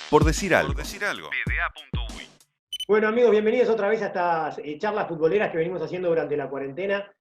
Por decir algo. PDA.uy. Bueno, amigos, bienvenidos otra vez a estas charlas futboleras que venimos haciendo durante la cuarentena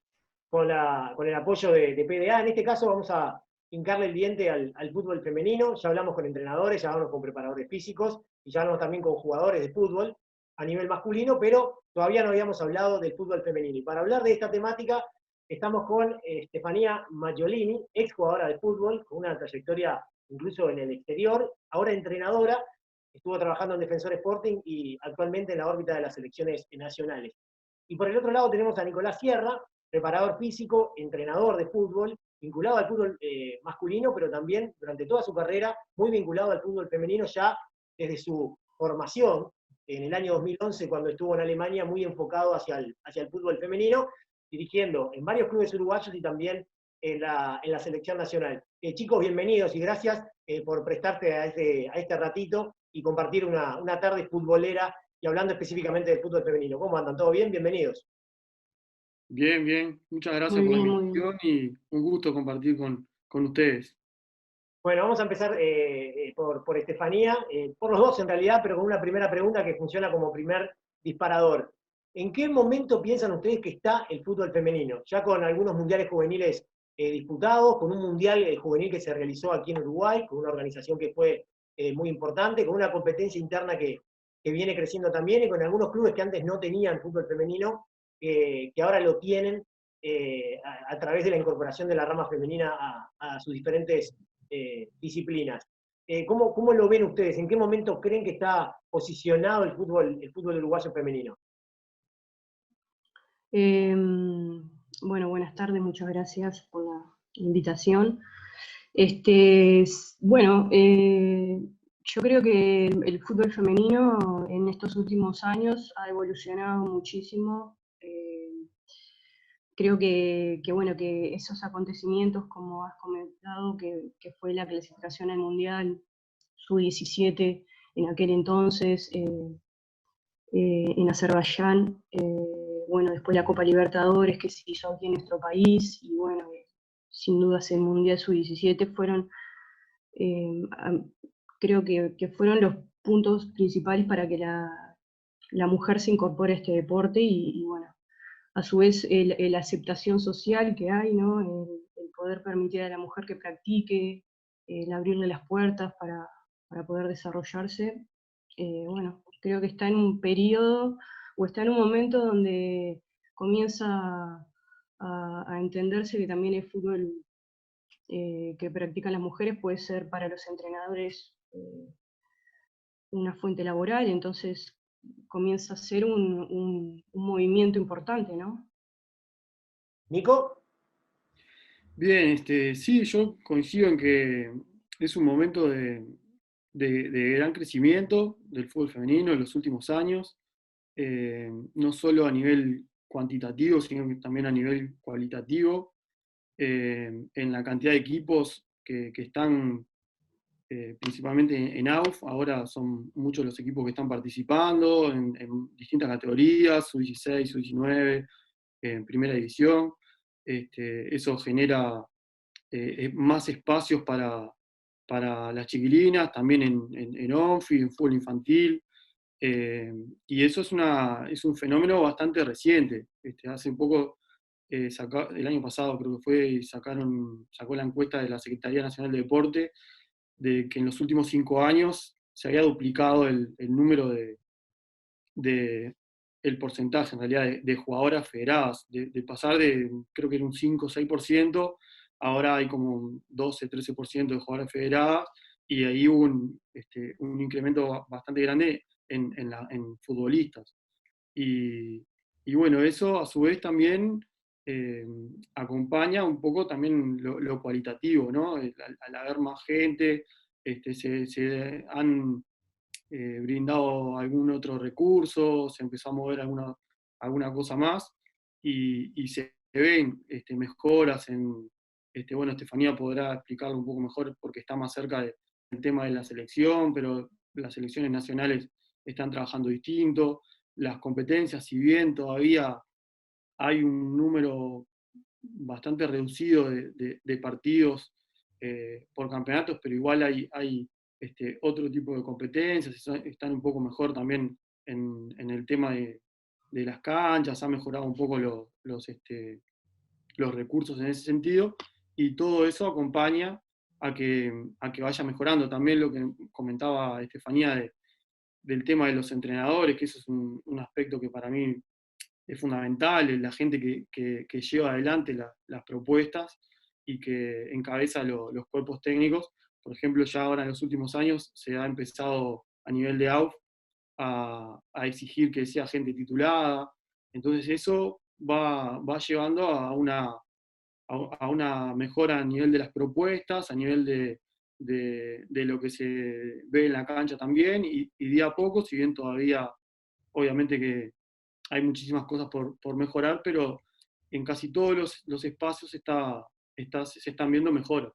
con el apoyo de PDA. En este caso vamos a hincarle el diente al fútbol femenino. Ya hablamos con entrenadores, ya hablamos con preparadores físicos y ya hablamos también con jugadores de fútbol a nivel masculino, pero todavía no habíamos hablado del fútbol femenino. Y para hablar de esta temática estamos con Estefanía Maggiolini, ex jugadora de fútbol, con una trayectoria incluso en el exterior, ahora entrenadora. Estuvo trabajando en Defensor Sporting y actualmente en la órbita de las selecciones nacionales. Y por el otro lado tenemos a Nicolás Sierra, preparador físico, entrenador de fútbol, vinculado al fútbol masculino, pero también durante toda su carrera muy vinculado al fútbol femenino ya desde su formación en el año 2011, cuando estuvo en Alemania, muy enfocado hacia el fútbol femenino, dirigiendo en varios clubes uruguayos y también en la selección nacional. Chicos, bienvenidos y gracias por prestarte a este ratito y compartir una tarde futbolera y hablando específicamente del fútbol femenino. ¿Cómo andan? ¿Todo bien? Bienvenidos. Bien, bien. Muchas gracias Muy por la bien, muy bien. invitación y un gusto compartir con ustedes. Bueno, vamos a empezar por Estefanía, por los dos en realidad, pero con una primera pregunta que funciona como primer disparador. ¿En qué momento piensan ustedes que está el fútbol femenino? Ya con algunos mundiales juveniles disputados, con un mundial juvenil que se realizó aquí en Uruguay, con una organización que fue muy importante, con una competencia interna que viene creciendo también y con algunos clubes que antes no tenían fútbol femenino, que ahora lo tienen a través de la incorporación de la rama femenina a sus diferentes disciplinas. ¿Cómo lo ven ustedes? ¿En qué momento creen que está posicionado el fútbol uruguayo femenino? Bueno, buenas tardes, muchas gracias por la invitación. Bueno, yo creo que el fútbol femenino en estos últimos años ha evolucionado muchísimo. Creo bueno, que esos acontecimientos, como has comentado, que fue la clasificación al Mundial Sub-17 en aquel entonces, en Azerbaiyán, bueno, después la Copa Libertadores que se hizo aquí en nuestro país, y bueno, sin dudas el Mundial Sub-17 fueron, creo que fueron los puntos principales para que la mujer se incorpore a este deporte y bueno, a su vez la aceptación social que hay, ¿no? El poder permitir a la mujer que practique, el abrirle las puertas para poder desarrollarse. Bueno, creo que está en un periodo o está en un momento donde comienza a entenderse que también el fútbol que practican las mujeres puede ser para los entrenadores una fuente laboral, entonces comienza a ser un movimiento importante, ¿no? ¿Nico? Bien, sí, yo coincido en que es un momento de gran crecimiento del fútbol femenino en los últimos años, no solo a nivel cuantitativo, sino que también a nivel cualitativo, en la cantidad de equipos que están principalmente en AUF. Ahora son muchos los equipos que están participando en distintas categorías, sub-16, sub-19, en primera división. Eso genera más espacios para las chiquilinas, también en ONFI, en fútbol infantil. Y eso es un fenómeno bastante reciente. Hace un poco, el año pasado creo que fue, sacó la encuesta de la Secretaría Nacional de Deporte, de que en los últimos 5 años se había duplicado el número el porcentaje en realidad de jugadoras federadas, de pasar de, creo que era un 5 o 6%, ahora hay como un 12-13% de jugadoras federadas, y ahí hubo un incremento bastante grande en futbolistas. Y bueno, eso a su vez también acompaña un poco también lo cualitativo, ¿no? Al haber más gente, se han brindado algún otro recurso, se empezó a mover alguna cosa más, y se ven mejoras bueno, Estefanía podrá explicarlo un poco mejor porque está más cerca del tema de la selección, pero las selecciones nacionales están trabajando distinto, las competencias, si bien todavía hay un número bastante reducido de partidos por campeonatos, pero igual hay otro tipo de competencias, están un poco mejor también en el tema de las canchas, ha mejorado un poco los recursos en ese sentido, y todo eso acompaña a que vaya mejorando. También lo que comentaba Estefanía del tema de los entrenadores, que eso es un aspecto que para mí es fundamental, la gente que lleva adelante las propuestas y que encabeza los cuerpos técnicos. Por ejemplo, ya ahora en los últimos años se ha empezado a nivel de AUF a exigir que sea gente titulada. Entonces eso va llevando a una mejora a nivel de las propuestas, a nivel de lo que se ve en la cancha también, y día a poco, si bien todavía, obviamente que hay muchísimas cosas por mejorar, pero en casi todos los espacios se están viendo mejoras.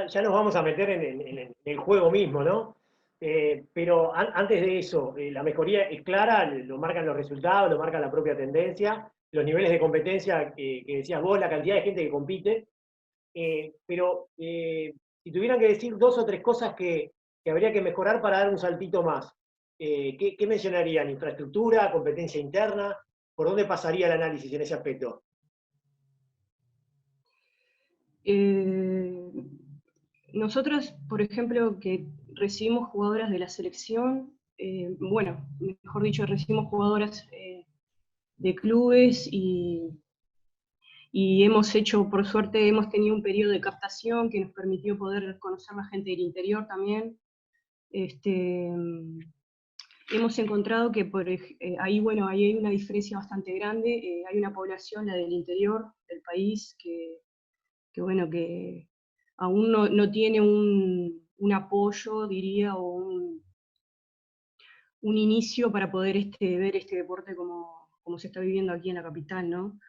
Ya nos vamos a meter en el juego mismo, ¿no? Pero antes de eso, la mejoría es clara, lo marcan los resultados, lo marca la propia tendencia, los niveles de competencia que decías vos, la cantidad de gente que compite. Pero si tuvieran que decir 2 o 3 cosas que habría que mejorar para dar un saltito más, ¿qué mencionarían? ¿Infraestructura, competencia interna? ¿Por dónde pasaría el análisis en ese aspecto? Nosotros, por ejemplo, que recibimos jugadoras de la selección, bueno, mejor dicho, recibimos jugadoras de clubes y hemos hecho, por suerte, hemos tenido un periodo de captación que nos permitió poder conocer la gente del interior también. Hemos encontrado que ahí, bueno, ahí hay una diferencia bastante grande. Hay una población, la del interior del país, bueno, que aún no tiene un apoyo, diría, o un inicio para poder ver este deporte como se está viviendo aquí en la capital, ¿no?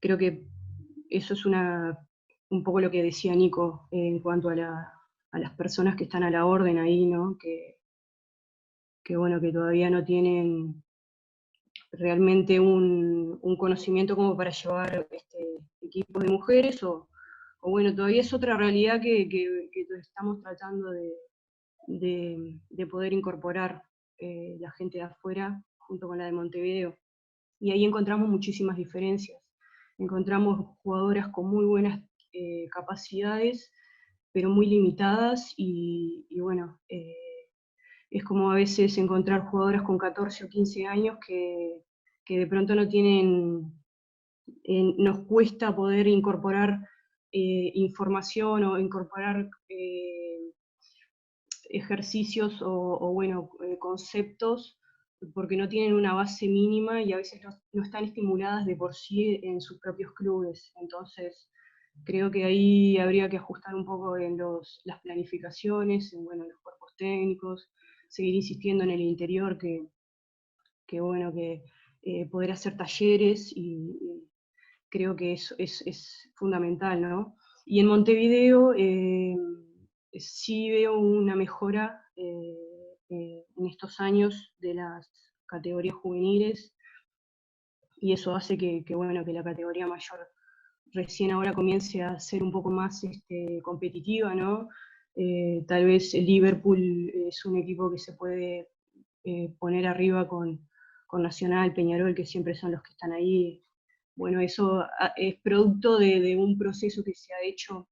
Creo que eso es un poco lo que decía Nico en cuanto a las personas que están a la orden ahí, ¿no? Bueno, que todavía no tienen realmente un conocimiento como para llevar equipos de mujeres, o bueno, todavía es otra realidad que estamos tratando de poder incorporar la gente de afuera junto con la de Montevideo. Y ahí encontramos muchísimas diferencias. Encontramos jugadoras con muy buenas capacidades, pero muy limitadas, y bueno, es como a veces encontrar jugadoras con 14 o 15 años que de pronto no tienen, nos cuesta poder incorporar información o incorporar ejercicios o bueno, conceptos, porque no tienen una base mínima y a veces no están estimuladas de por sí en sus propios clubes. Entonces, creo que ahí habría que ajustar un poco en las planificaciones, en bueno, los cuerpos técnicos, seguir insistiendo en el interior, bueno, que poder hacer talleres, y creo que eso es fundamental, ¿no? Y en Montevideo sí veo una mejora en estos años de las categorías juveniles, y eso hace bueno, que la categoría mayor recién ahora comience a ser un poco más competitiva, ¿no? Tal vez el Liverpool es un equipo que se puede poner arriba con Nacional, Peñarol, que siempre son los que están ahí. Bueno, eso es producto de un proceso que se ha hecho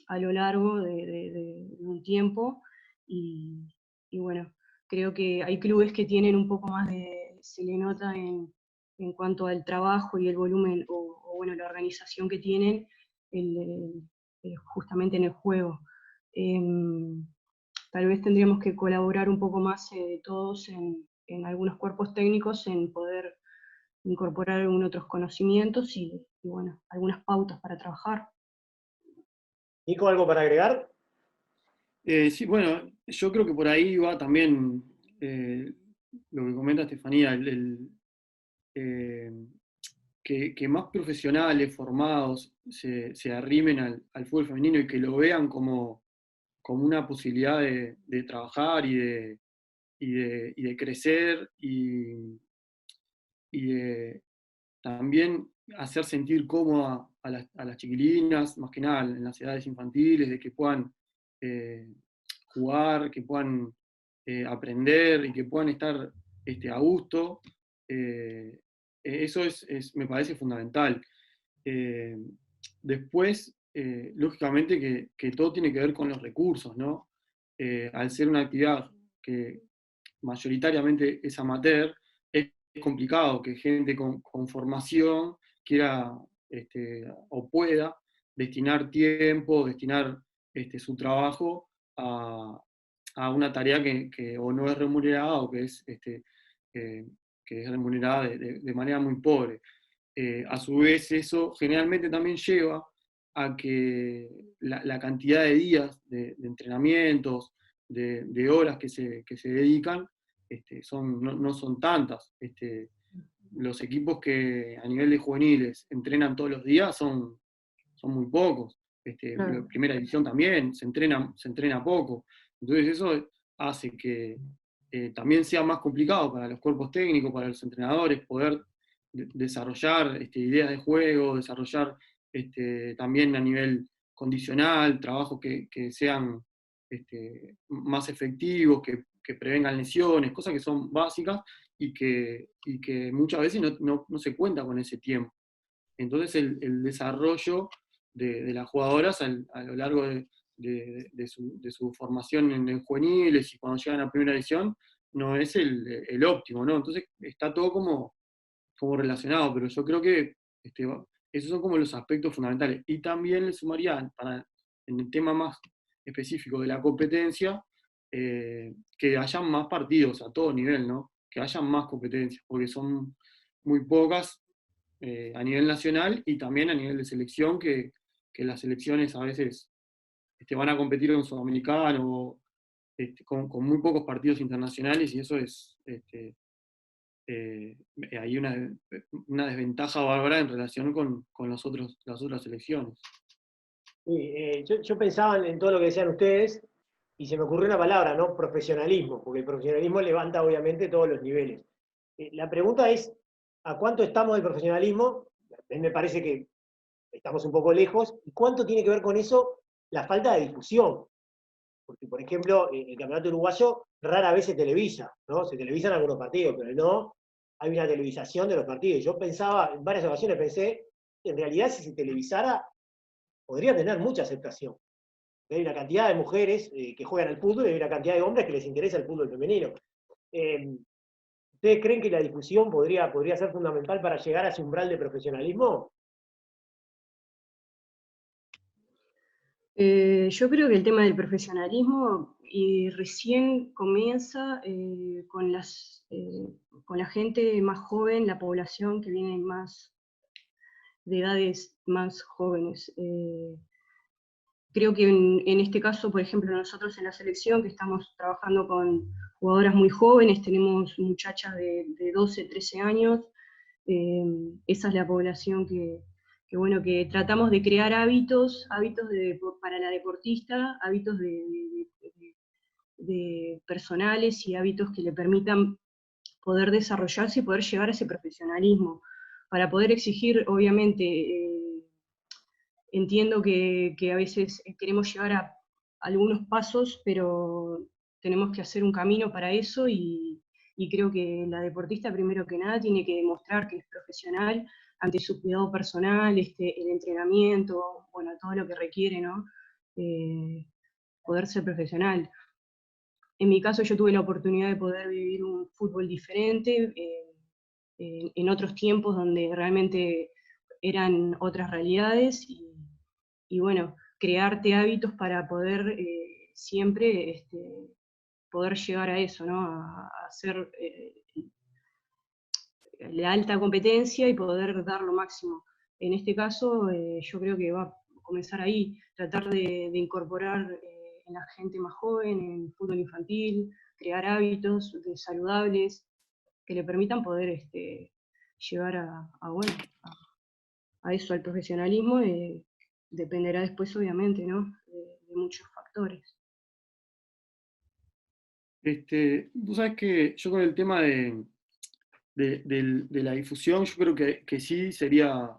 a lo largo de un tiempo, y bueno, creo que hay clubes que tienen un poco más se le nota en cuanto al trabajo y el volumen, o bueno, la organización que tienen justamente en el juego. Tal vez tendríamos que colaborar un poco más todos en algunos cuerpos técnicos, en poder incorporar algunos otros conocimientos y bueno, algunas pautas para trabajar. Nico, ¿algo para agregar? Sí, bueno, yo creo que por ahí va también lo que comenta Estefanía, eh, que más profesionales formados se arrimen al fútbol femenino y que lo vean como una posibilidad de trabajar y de crecer y de también hacer sentir cómoda a las chiquilinas, más que nada en las edades infantiles, de que puedan jugar, que puedan aprender y que puedan estar a gusto. Eso me parece fundamental. Después, lógicamente que todo tiene que ver con los recursos, ¿no? Al ser una actividad que mayoritariamente es amateur, es complicado que gente con formación quiera o pueda destinar tiempo, destinar su trabajo a una tarea que o no es remunerada o que es remunerada de manera muy pobre. A su vez, eso generalmente también lleva a que la cantidad de días de entrenamientos, de horas que se dedican, no son tantas. Los equipos que a nivel de juveniles entrenan todos los días son muy pocos. Claro. La primera división también se entrena poco. Entonces eso hace que también sea más complicado para los cuerpos técnicos, para los entrenadores, poder desarrollar ideas de juego, desarrollar también a nivel condicional, trabajos que sean más efectivos, que prevengan lesiones, cosas que son básicas y que muchas veces no se cuenta con ese tiempo. Entonces el desarrollo de las jugadoras a lo largo de su formación en juveniles y cuando llegan a primera división no es el óptimo, ¿no? Entonces está todo como relacionado, pero yo creo que esos son como los aspectos fundamentales. Y también le sumaría, en el tema más específico de la competencia, que hayan más partidos a todo nivel, ¿no? Que hayan más competencias, porque son muy pocas a nivel nacional y también a nivel de selección, que las selecciones a veces van a competir en un sudamericano con muy pocos partidos internacionales y eso es hay una desventaja bárbara en relación con las otras selecciones. Sí, yo pensaba en todo lo que decían ustedes y se me ocurrió una palabra, ¿no? Profesionalismo, porque el profesionalismo levanta obviamente todos los niveles. La pregunta es, ¿a cuánto estamos del profesionalismo? A mí me parece que estamos un poco lejos. ¿Y cuánto tiene que ver con eso la falta de difusión? Porque, por ejemplo, el campeonato uruguayo rara vez se televisa, ¿no? Se televisan algunos partidos, pero no hay una televisación de los partidos. Yo pensaba, en varias ocasiones pensé, en realidad si se televisara, podría tener mucha aceptación. Hay una cantidad de mujeres que juegan al fútbol y hay una cantidad de hombres que les interesa el fútbol femenino. ¿Ustedes creen que la difusión podría ser fundamental para llegar a ese umbral de profesionalismo? Yo creo que el tema del profesionalismo recién comienza con la gente más joven, la población que viene más de edades más jóvenes. Creo que en este caso, por ejemplo, nosotros en la selección, que estamos trabajando con jugadoras muy jóvenes, tenemos muchachas de 12, 13 años, esa es la población bueno, que tratamos de crear hábitos para la deportista, hábitos de personales y hábitos que le permitan poder desarrollarse y poder llegar a ese profesionalismo. Para poder exigir, obviamente, entiendo que a veces queremos llegar a algunos pasos, pero tenemos que hacer un camino para eso y creo que la deportista, primero que nada, tiene que demostrar que es profesional ante su cuidado personal, el entrenamiento, bueno, todo lo que requiere, ¿no? Poder ser profesional. En mi caso yo tuve la oportunidad de poder vivir un fútbol diferente, en otros tiempos donde realmente eran otras realidades y bueno, crearte hábitos para poder siempre poder llegar a eso, ¿no? A hacer la alta competencia y poder dar lo máximo. En este caso, yo creo que va a comenzar ahí, tratar de incorporar en la gente más joven, en el fútbol infantil, crear hábitos saludables que le permitan poder llegar bueno, a eso, al profesionalismo, dependerá después, obviamente, ¿no? De muchos factores. Vos sabés que yo con el tema de la difusión, yo creo que sí sería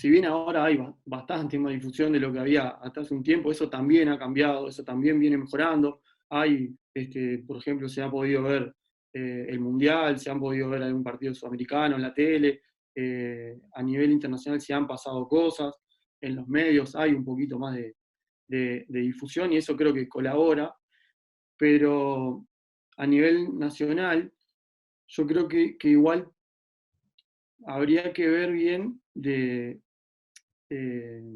si bien ahora hay bastante más difusión de lo que había hasta hace un tiempo, eso también ha cambiado, eso también viene mejorando. Hay, por ejemplo, se ha podido ver el Mundial, se han podido ver algún partido sudamericano en la tele, a nivel internacional se han pasado cosas, en los medios hay un poquito más de difusión y eso creo que colabora, pero a nivel nacional yo creo que igual habría que ver bien eh,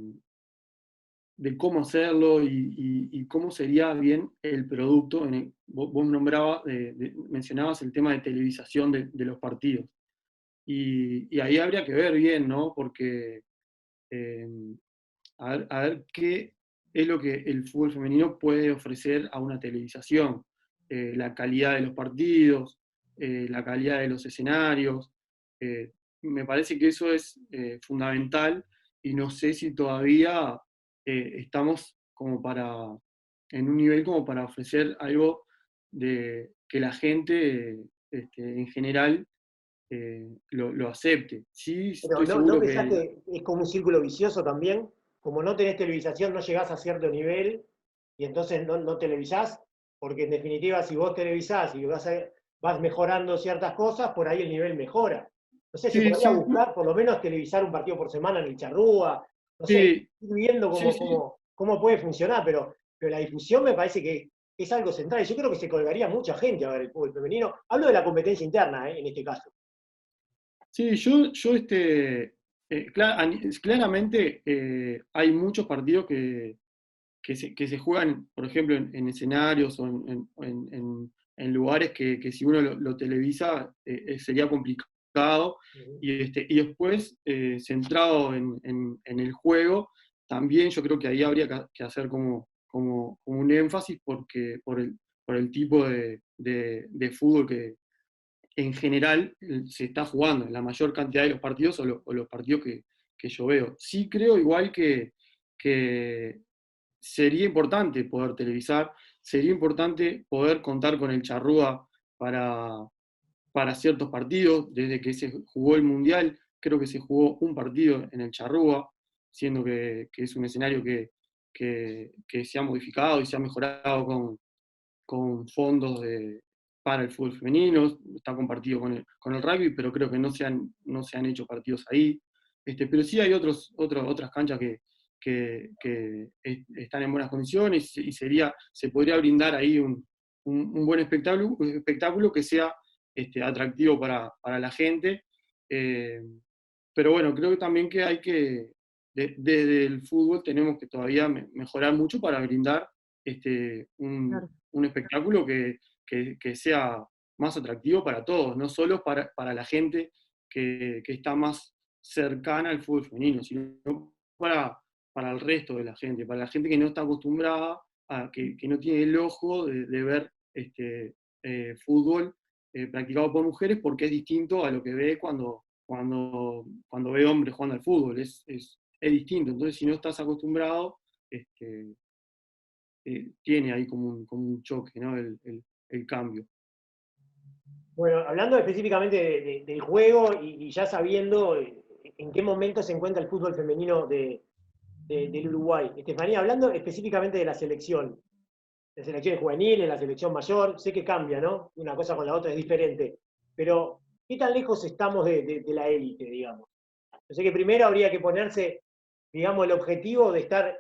de cómo hacerlo y cómo sería bien el producto. Vos mencionabas el tema de televisación de los partidos. Y ahí habría que ver bien, ¿no? Porque eh, a ver qué es lo que el fútbol femenino puede ofrecer a una televisación. La calidad de los partidos, la calidad de los escenarios. Me parece que eso es fundamental y no sé si todavía estamos como en un nivel como para ofrecer algo de que la gente en general lo acepte. Sí, Pero estoy ¿no seguro pensás que que es como un círculo vicioso también? Como no tenés televisación, no llegás a cierto nivel y entonces no televisás, porque en definitiva, si vos televisás y vas mejorando ciertas cosas, por ahí el nivel mejora. No sé, se sí, podría sí, buscar por lo menos televisar un partido por semana en el Charrúa, no sé, sí, ir viendo sí, sí. cómo puede funcionar, pero la difusión me parece que es algo central. Y yo creo que se colgaría mucha gente a ver el fútbol femenino. Hablo de la competencia interna, en este caso. Sí, claramente hay muchos partidos que se juegan, por ejemplo, en escenarios o en lugares que si uno lo televisa sería complicado. Y después, centrado en el juego, también yo creo que ahí habría que hacer como un énfasis por el tipo de fútbol que en general se está jugando en la mayor cantidad de los partidos o los partidos que yo veo. Sí creo igual que sería importante poder televisar, sería importante poder contar con el Charrúa para ciertos partidos. Desde que se jugó el Mundial, creo que se jugó un partido en el Charrúa, siendo que es un escenario que se ha modificado y se ha mejorado con fondos para el fútbol femenino, está compartido con el rugby, pero creo que no se han hecho partidos ahí. Pero sí hay otras canchas que están en buenas condiciones y se podría brindar ahí un buen espectáculo que sea atractivo para la gente. Eh, pero bueno, creo que también que desde el fútbol tenemos que todavía mejorar mucho para brindar Claro. un espectáculo que sea más atractivo para todos, no solo para la gente que está más cercana al fútbol femenino, sino para el resto de la gente, para la gente que no está acostumbrada, que no tiene el ojo de ver fútbol practicado por mujeres, porque es distinto a lo que ve cuando ve hombres jugando al fútbol, es distinto. Entonces, si no estás acostumbrado, tiene ahí como un choque, ¿no? El cambio. Bueno, hablando específicamente del juego y ya sabiendo en qué momento se encuentra el fútbol femenino del Uruguay. Estefanía, hablando específicamente de las selecciones juveniles, la selección mayor, sé que cambia, ¿no? Una cosa con la otra es diferente, pero ¿qué tan lejos estamos de la élite, digamos? Yo sé que primero habría que ponerse, digamos, el objetivo de estar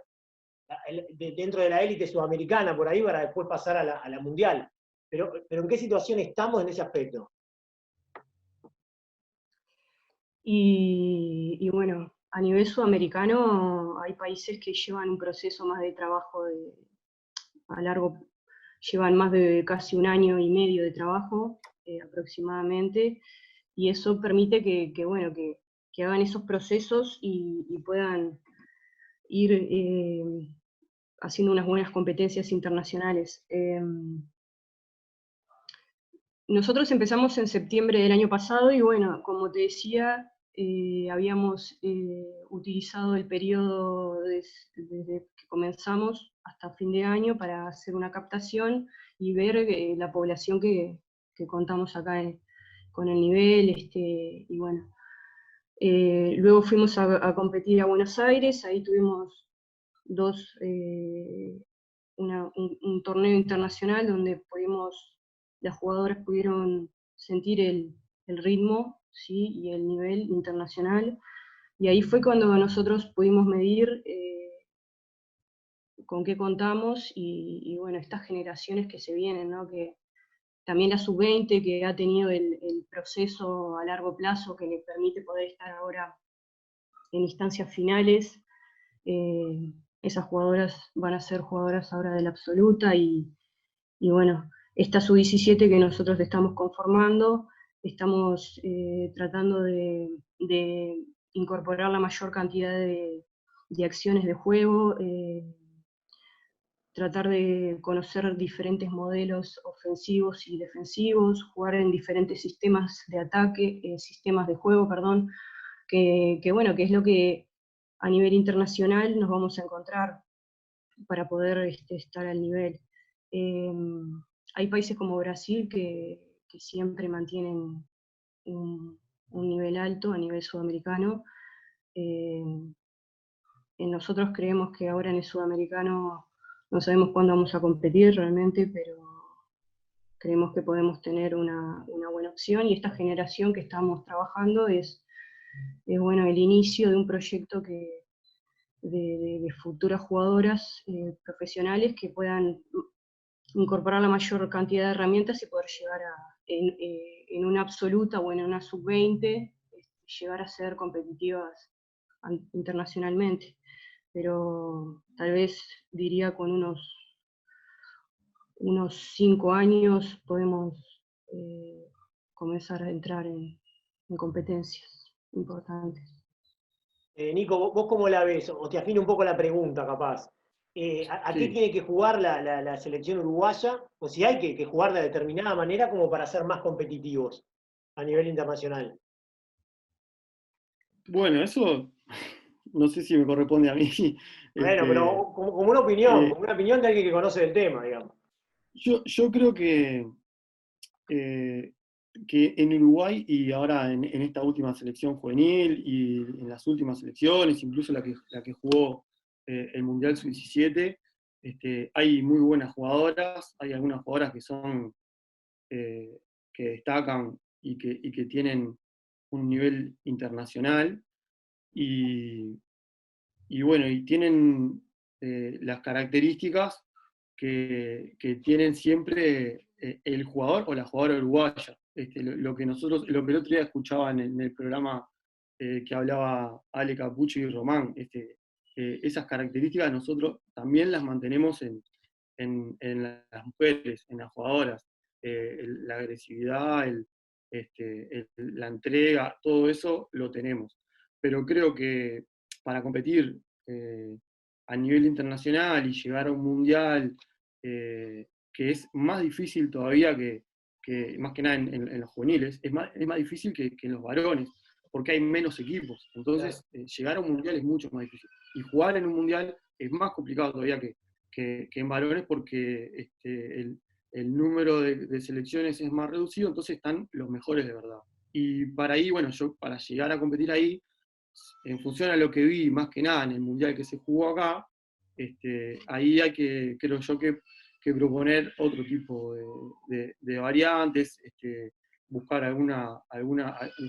dentro de la élite sudamericana por ahí para después pasar a la mundial. Pero ¿en qué situación estamos en ese aspecto? Y bueno, a nivel sudamericano hay países que llevan un proceso más de trabajo a largo, llevan más de casi un año y medio de trabajo aproximadamente, y eso permite bueno, que hagan esos procesos y puedan ir haciendo unas buenas competencias internacionales. Nosotros empezamos en septiembre del año pasado y bueno, como te decía, habíamos utilizado el periodo desde que comenzamos hasta fin de año para hacer una captación y ver la población que contamos acá con el nivel, y bueno, Luego fuimos a competir a Buenos Aires, ahí tuvimos un torneo internacional donde las jugadoras pudieron sentir el ritmo, ¿sí? Y el nivel internacional. Y ahí fue cuando nosotros pudimos medir con qué contamos y bueno, estas generaciones que se vienen, ¿no? Que también la sub-20 que ha tenido el proceso a largo plazo que le permite poder estar ahora en instancias finales. Esas jugadoras van a ser jugadoras ahora de la absoluta y bueno, esta sub-17 que nosotros estamos conformando, estamos tratando de incorporar la mayor cantidad de acciones de juego, tratar de conocer diferentes modelos ofensivos y defensivos, jugar en diferentes sistemas de ataque, sistemas de juego, perdón, bueno, que es lo que a nivel internacional nos vamos a encontrar para poder estar al nivel. Hay países como Brasil que siempre mantienen un nivel alto a nivel sudamericano. Nosotros creemos que ahora en el sudamericano no sabemos cuándo vamos a competir realmente, pero creemos que podemos tener una buena opción y esta generación que estamos trabajando es bueno, el inicio de un proyecto de futuras jugadoras profesionales que puedan incorporar la mayor cantidad de herramientas y poder llegar en una absoluta o en una sub-20, llegar a ser competitivas internacionalmente. Pero tal vez diría con unos 5 años podemos comenzar a entrar en competencias importantes. Nico, ¿vos cómo la ves? O te afino un poco la pregunta, capaz. ¿A qué Sí. tiene que jugar la selección uruguaya? O si hay que jugar de determinada manera como para ser más competitivos a nivel internacional. Bueno, eso no sé si me corresponde a mí. Bueno, Este, pero como una opinión de alguien que conoce el tema, digamos. yo creo eh, que en Uruguay y ahora en esta última selección juvenil y en las últimas selecciones, incluso la que jugó el Mundial Sub-17, hay muy buenas jugadoras, hay algunas jugadoras que son que destacan y que tienen un nivel internacional y, y bueno, y tienen las características que tienen siempre el jugador o la jugadora uruguaya. Lo que lo que el otro día escuchaba en el programa que hablaba Ale Capucho y Román, esas características nosotros también las mantenemos en las mujeres, en las jugadoras. La agresividad, la entrega, todo eso lo tenemos. Pero creo que para competir a nivel internacional y llegar a un mundial, que es más difícil todavía que más que nada en los juveniles, es más difícil que en los varones, porque hay menos equipos. Entonces, llegar a un mundial es mucho más difícil. Y jugar en un mundial es más complicado todavía que en varones porque el número de selecciones es más reducido, entonces están los mejores de verdad. Y para ahí, bueno, yo para llegar a competir ahí, en función a lo que vi, más que nada en el mundial que se jugó acá, ahí hay que, creo yo, que proponer otro tipo de variantes, buscar un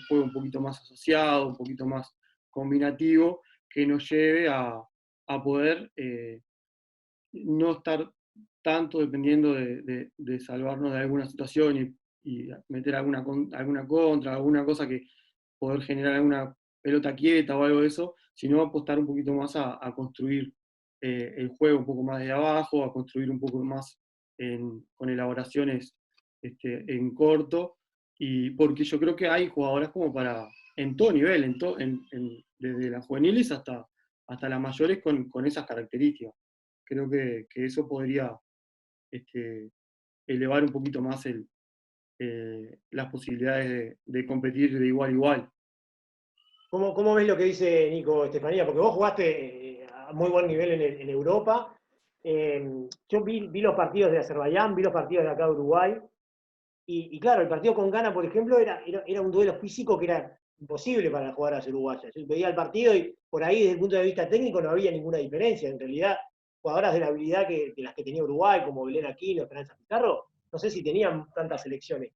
juego un poquito más asociado, un poquito más combinativo, que nos lleve a poder no estar tanto dependiendo de salvarnos de alguna situación y meter alguna contra, alguna cosa que poder generar alguna pelota quieta o algo de eso, sino apostar un poquito más a construir el juego un poco más de abajo, a construir un poco más con elaboraciones en corto, y porque yo creo que hay jugadoras como para, en todo nivel, desde las juveniles hasta las mayores con esas características. Creo que eso podría elevar un poquito más las posibilidades de competir de igual a igual. ¿Cómo ves lo que dice Nico Estefanía? Porque vos jugaste a muy buen nivel en Europa. Yo vi los partidos de Azerbaiyán, vi los partidos de acá de Uruguay. Y claro, el partido con Ghana, por ejemplo, era un duelo físico que era imposible para las jugadoras uruguayas. Yo veía el partido y por ahí, desde el punto de vista técnico, no había ninguna diferencia. En realidad, jugadoras de la habilidad de las que tenía Uruguay, como Belén Aquino, Esperanza Pizarro, no sé si tenían tantas selecciones.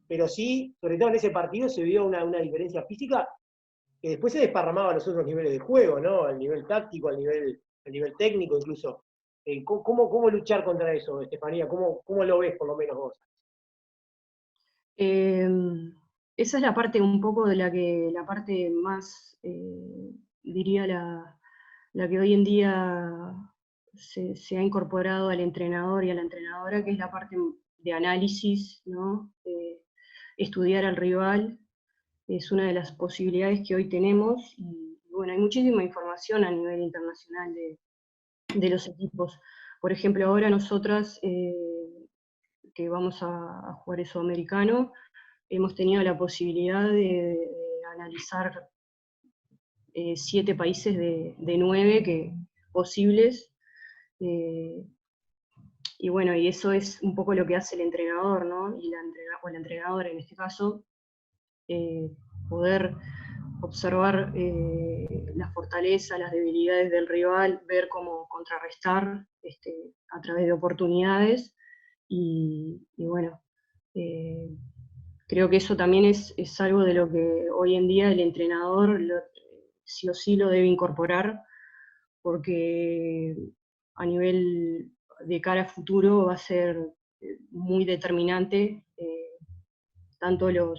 Pero sí, sobre todo en ese partido, se vio una diferencia física que después se desparramaba a los otros niveles de juego, ¿no? Al nivel táctico, al nivel técnico, incluso. ¿Cómo luchar contra eso, Estefanía? ¿Cómo lo ves, por lo menos vos? Esa es la parte un poco de la parte más, diría, la que hoy en día se ha incorporado al entrenador y a la entrenadora, que es la parte de análisis, ¿no? Estudiar al rival, es una de las posibilidades que hoy tenemos, y bueno, hay muchísima información a nivel internacional de los equipos. Por ejemplo, ahora nosotras, que vamos a jugar el Sudamericano, hemos tenido la posibilidad de analizar 7 países de 9 posibles, y bueno, y eso es un poco lo que hace el entrenador, ¿no? O la entrenadora en este caso, poder observar las fortalezas, las debilidades del rival, ver cómo contrarrestar a través de oportunidades, y bueno, creo que eso también es algo de lo que hoy en día el entrenador sí o sí lo debe incorporar, porque a nivel de cara a futuro va a ser muy determinante, tanto lo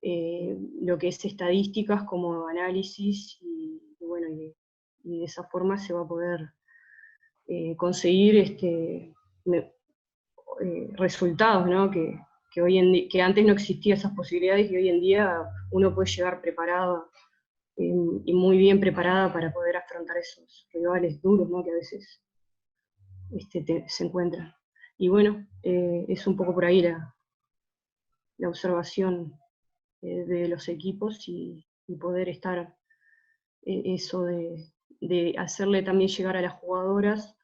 que es estadísticas como análisis, y bueno, y de esa forma se va a poder conseguir resultados, ¿no? Que antes no existían esas posibilidades, y hoy en día uno puede llegar preparado, y muy bien preparada para poder afrontar esos rivales duros, ¿no? Que a veces se encuentran. Y bueno, es un poco por ahí la observación de los equipos, y poder estar eso de hacerle también llegar a las jugadoras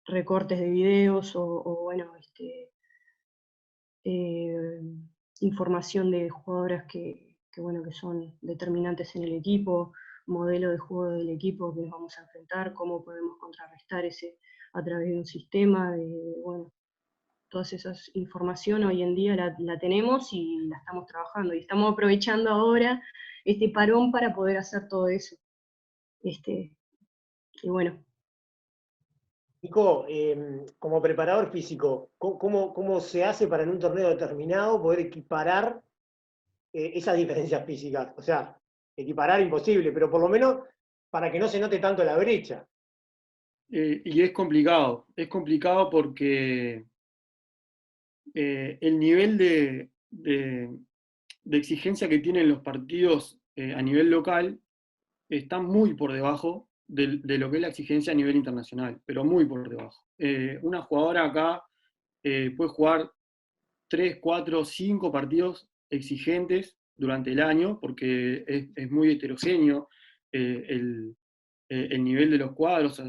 recortes de videos, o bueno, información de jugadoras bueno, que son determinantes en el equipo, modelo de juego del equipo que nos vamos a enfrentar, cómo podemos contrarrestar ese a través de un sistema, bueno, todas esas informaciones hoy en día la tenemos y la estamos trabajando, y estamos aprovechando ahora este parón para poder hacer todo eso. Y bueno. Nico, como preparador físico, ¿cómo se hace para en un torneo determinado poder equiparar esas diferencias físicas? O sea, equiparar imposible, pero por lo menos para que no se note tanto la brecha. Y es complicado porque el nivel de exigencia que tienen los partidos a nivel local está muy por debajo de lo que es la exigencia a nivel internacional, pero muy por debajo. Una jugadora acá puede jugar 3, 4, 5 partidos exigentes durante el año, porque es muy heterogéneo el nivel de los cuadros.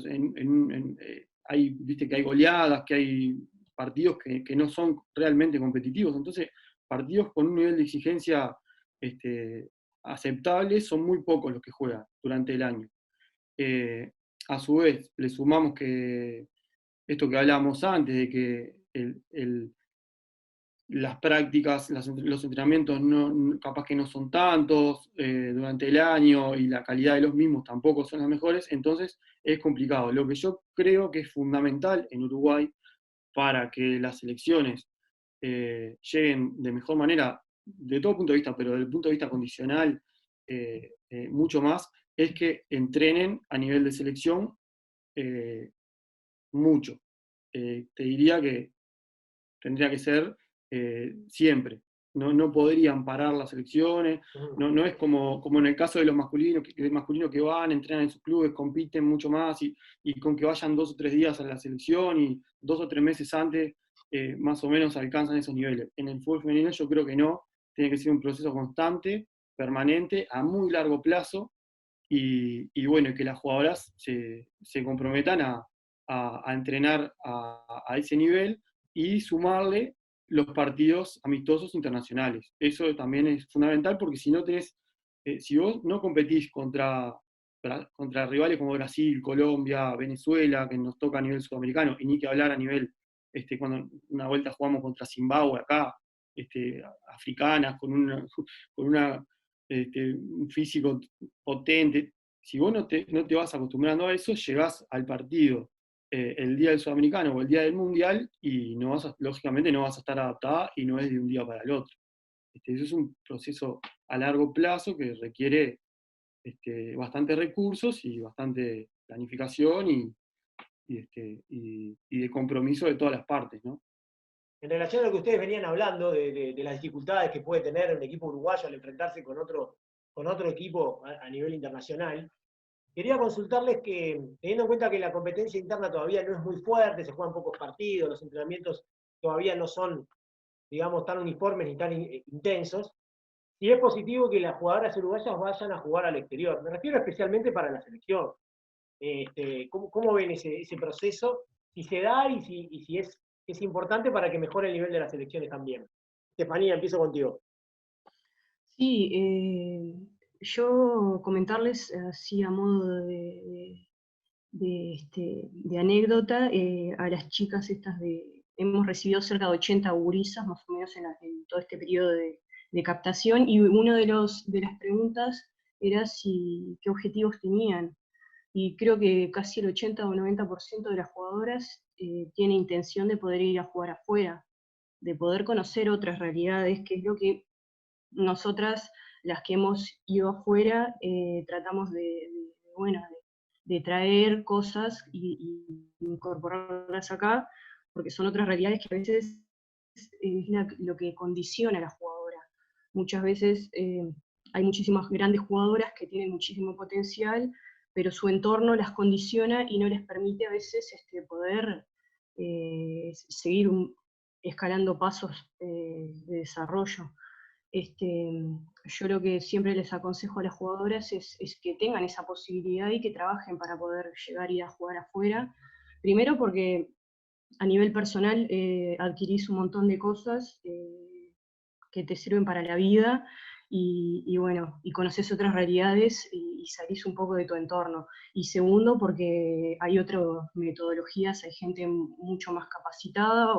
Viste que hay goleadas, que hay partidos que no son realmente competitivos. Entonces, partidos con un nivel de exigencia aceptable son muy pocos los que juegan durante el año. A su vez, le sumamos que esto que hablábamos antes, de que las prácticas, los entrenamientos capaz que no son tantos durante el año, y la calidad de los mismos tampoco son las mejores, entonces es complicado. Lo que yo creo que es fundamental en Uruguay para que las selecciones lleguen de mejor manera, de todo punto de vista, pero desde el punto de vista condicional mucho más, es que entrenen a nivel de selección mucho. Te diría que tendría que ser siempre. No podrían parar las selecciones, no es como en el caso de los masculinos, que van, entrenan en sus clubes, compiten mucho más, y con que vayan 2 o 3 días a la selección y 2 o 3 meses antes, más o menos alcanzan esos niveles. En el fútbol femenino yo creo que no, tiene que ser un proceso constante, permanente, a muy largo plazo, y bueno, que las jugadoras se comprometan a entrenar a ese nivel, y sumarle los partidos amistosos internacionales. Eso también es fundamental porque si no tenés, si vos no competís contra rivales como Brasil, Colombia, Venezuela, que nos toca a nivel sudamericano, y ni que hablar a nivel, cuando una vuelta jugamos contra Zimbabue acá, africanas, un físico potente. Si vos no te vas acostumbrando a eso, llegás al partido el día del Sudamericano o el día del Mundial y lógicamente no vas a estar adaptada y no es de un día para el otro. Eso es un proceso a largo plazo que requiere bastante recursos y bastante planificación y de compromiso de todas las partes, ¿no? En relación a lo que ustedes venían hablando de las dificultades que puede tener un equipo uruguayo al enfrentarse con otro equipo a nivel internacional, quería consultarles que, teniendo en cuenta que la competencia interna todavía no es muy fuerte, se juegan pocos partidos, los entrenamientos todavía no son, digamos, tan uniformes ni tan intensos, si es positivo que las jugadoras uruguayas vayan a jugar al exterior. Me refiero especialmente para la selección. ¿Cómo ven ese proceso? Si se da y si es importante para que mejore el nivel de las selecciones también. Estefanía, empiezo contigo. Sí, yo comentarles así a modo de anécdota, a las chicas estas hemos recibido cerca de 80 gurisas más o menos en todo este periodo de captación, y una de las preguntas era qué objetivos tenían. Y creo que casi el 80 o 90% de las jugadoras tiene intención de poder ir a jugar afuera, de poder conocer otras realidades, que es lo que nosotras, las que hemos ido afuera, tratamos bueno, de traer cosas y incorporarlas acá, porque son otras realidades que a veces es lo que condiciona a la jugadora. Muchas veces hay muchísimas grandes jugadoras que tienen muchísimo potencial, pero su entorno las condiciona y no les permite a veces poder seguir escalando pasos de desarrollo. Yo lo que siempre les aconsejo a las jugadoras es que tengan esa posibilidad y que trabajen para poder llegar y ir a jugar afuera. Primero porque a nivel personal adquirís un montón de cosas que te sirven para la vida y bueno, y conoces otras realidades y salís un poco de tu entorno. Y segundo, porque hay otras metodologías, hay gente mucho más capacitada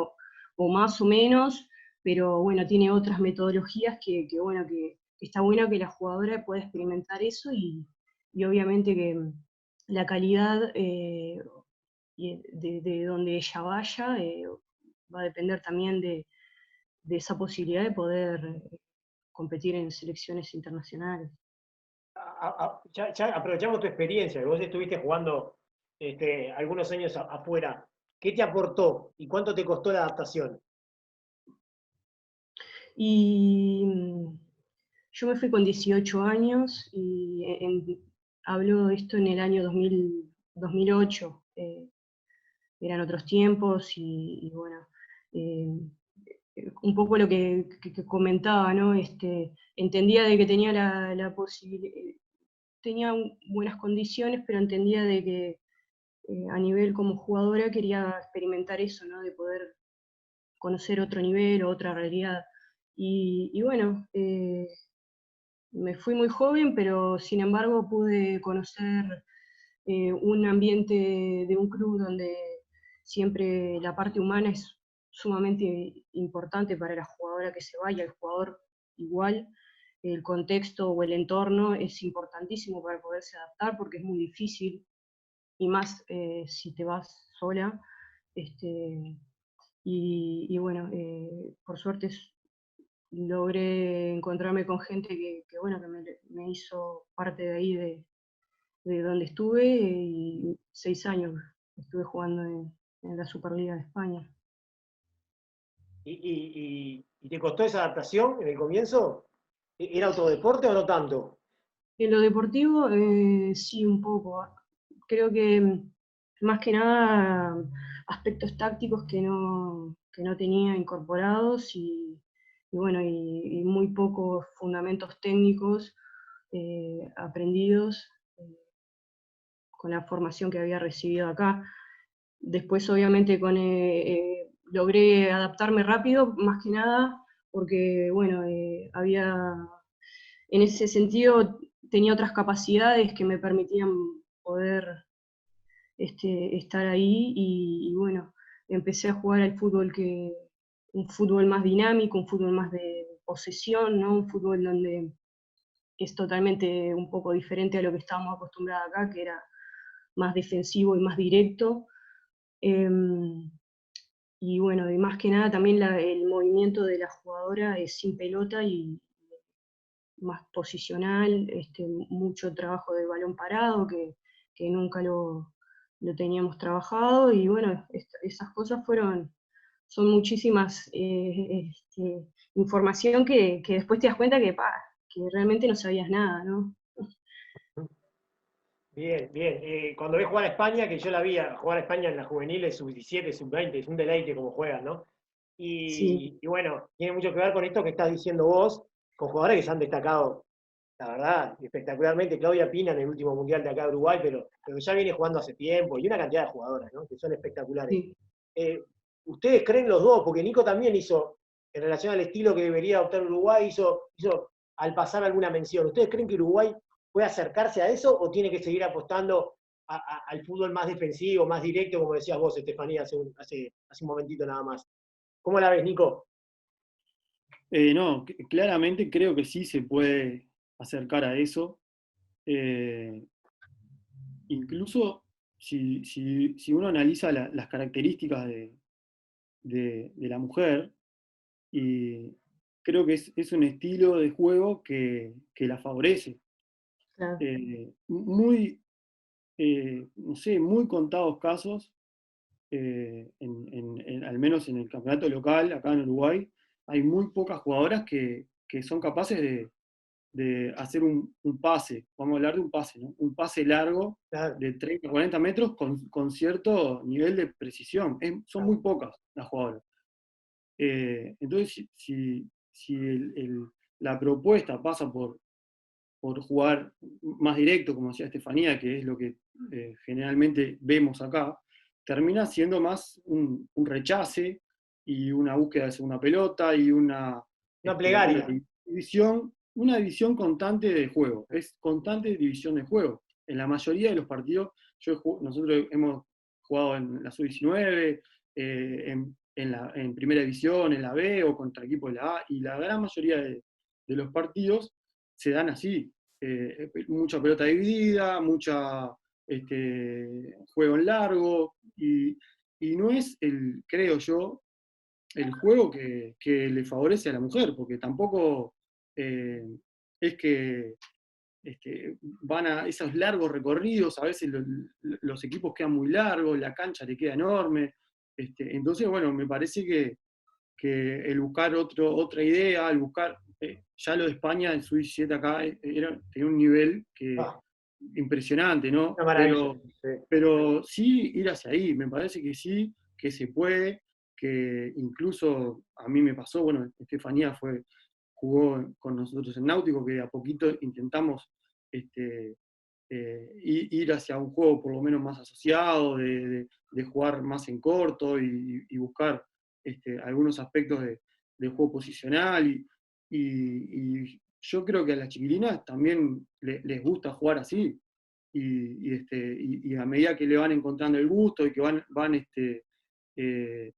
o más o menos, pero bueno, tiene otras metodologías bueno, que está bueno que la jugadora pueda experimentar eso y obviamente que la calidad de donde ella vaya va a depender también de esa posibilidad de poder competir en selecciones internacionales. Ya aprovechamos tu experiencia, que vos estuviste jugando algunos años afuera. ¿Qué te aportó y cuánto te costó la adaptación? Y yo me fui con 18 años y hablo de esto en el año 2008. Eran otros tiempos y bueno, un poco lo que comentaba, ¿no? Entendía de que tenía la posibilidad, tenía buenas condiciones, pero entendía de que a nivel como jugadora quería experimentar eso, ¿no? De poder conocer otro nivel o otra realidad. Y bueno, me fui muy joven, pero sin embargo pude conocer un ambiente de un club donde siempre la parte humana es sumamente importante para la jugadora que se vaya, el jugador igual, el contexto o el entorno es importantísimo para poderse adaptar porque es muy difícil, y más si te vas sola. Y bueno, por suerte logré encontrarme con gente bueno, que me hizo parte de ahí de donde estuve, y 6 años estuve jugando en la Superliga de España. ¿Y te costó esa adaptación en el comienzo? ¿Era autodeporte o no tanto? En lo deportivo, sí, un poco. Creo que más que nada aspectos tácticos que no tenía incorporados y bueno, y muy pocos fundamentos técnicos aprendidos con la formación que había recibido acá. Después, obviamente, con logré adaptarme rápido, más que nada, porque, bueno, en ese sentido, tenía otras capacidades que me permitían poder estar ahí y bueno, empecé a jugar al fútbol un fútbol más dinámico, un fútbol más de posesión, ¿no? Un fútbol donde es totalmente un poco diferente a lo que estábamos acostumbrados acá, que era más defensivo y más directo. Y bueno, y más que nada también el movimiento de la jugadora es sin pelota y más posicional, mucho trabajo de balón parado que nunca lo teníamos trabajado y bueno, esas cosas son muchísimas información que después te das cuenta que realmente no sabías nada, ¿no? Bien, bien. Cuando ves jugar a España, que yo la vi jugar a España en las juveniles, sub-17, sub-20, es un deleite como juegan, ¿no? Sí, Y bueno, tiene mucho que ver con esto que estás diciendo vos, con jugadores que se han destacado, la verdad, espectacularmente. Claudia Pina en el último mundial de acá de Uruguay, pero ya viene jugando hace tiempo, y una cantidad de jugadoras, ¿no? Que son espectaculares. sí, Eh, ¿Ustedes creen los dos? Porque Nico también hizo, en relación al estilo que debería adoptar Uruguay, hizo al pasar alguna mención. ¿Ustedes creen que Uruguay puede acercarse a eso o tiene que seguir apostando al fútbol más defensivo, más directo, como decías vos, Estefanía, hace un momentito nada más? ¿Cómo la ves, Nico? No, claramente creo que sí se puede acercar a eso. Eh, Incluso si uno analiza las características de la mujer, y creo que es un estilo de juego que la favorece. claro. Muy, no sé, muy contados casos, al menos en el campeonato local, acá en Uruguay, hay muy pocas jugadoras que son capaces de hacer un pase, vamos a hablar de un pase, ¿no? Un pase largo Claro, de 30 40 metros con cierto nivel de precisión. Son claro. muy pocas las jugadoras. Entonces, si la propuesta pasa por jugar más directo, como decía Estefanía, que es lo que generalmente vemos acá, termina siendo más un rechace y una búsqueda de segunda pelota y Una una plegaria. división constante de juego. Es constante división de juego. En la mayoría de los partidos, nosotros hemos jugado en la sub-19, en primera división, en la B o contra equipos de la A, y la gran mayoría de los partidos se dan así. Mucha pelota dividida, mucha juego en largo, y no es creo yo, el juego que le favorece a la mujer, porque tampoco eh, es que van a esos largos recorridos, a veces los equipos quedan muy largos, la cancha le queda enorme. Entonces, bueno, me parece que el buscar otra idea, el buscar, ya lo de España en su 17 acá tenía un nivel Ah, impresionante, ¿no? una maravilla. Sí. Pero sí ir hacia ahí, me parece que sí, que se puede, que incluso a mí me pasó, bueno, Estefanía jugó con nosotros en Náutico, que de a poquito intentamos ir hacia un juego por lo menos más asociado, de jugar más en corto y buscar algunos aspectos de juego posicional. Y yo creo que a las chiquilinas también les gusta jugar así. Y a medida que le van encontrando el gusto y que van eh,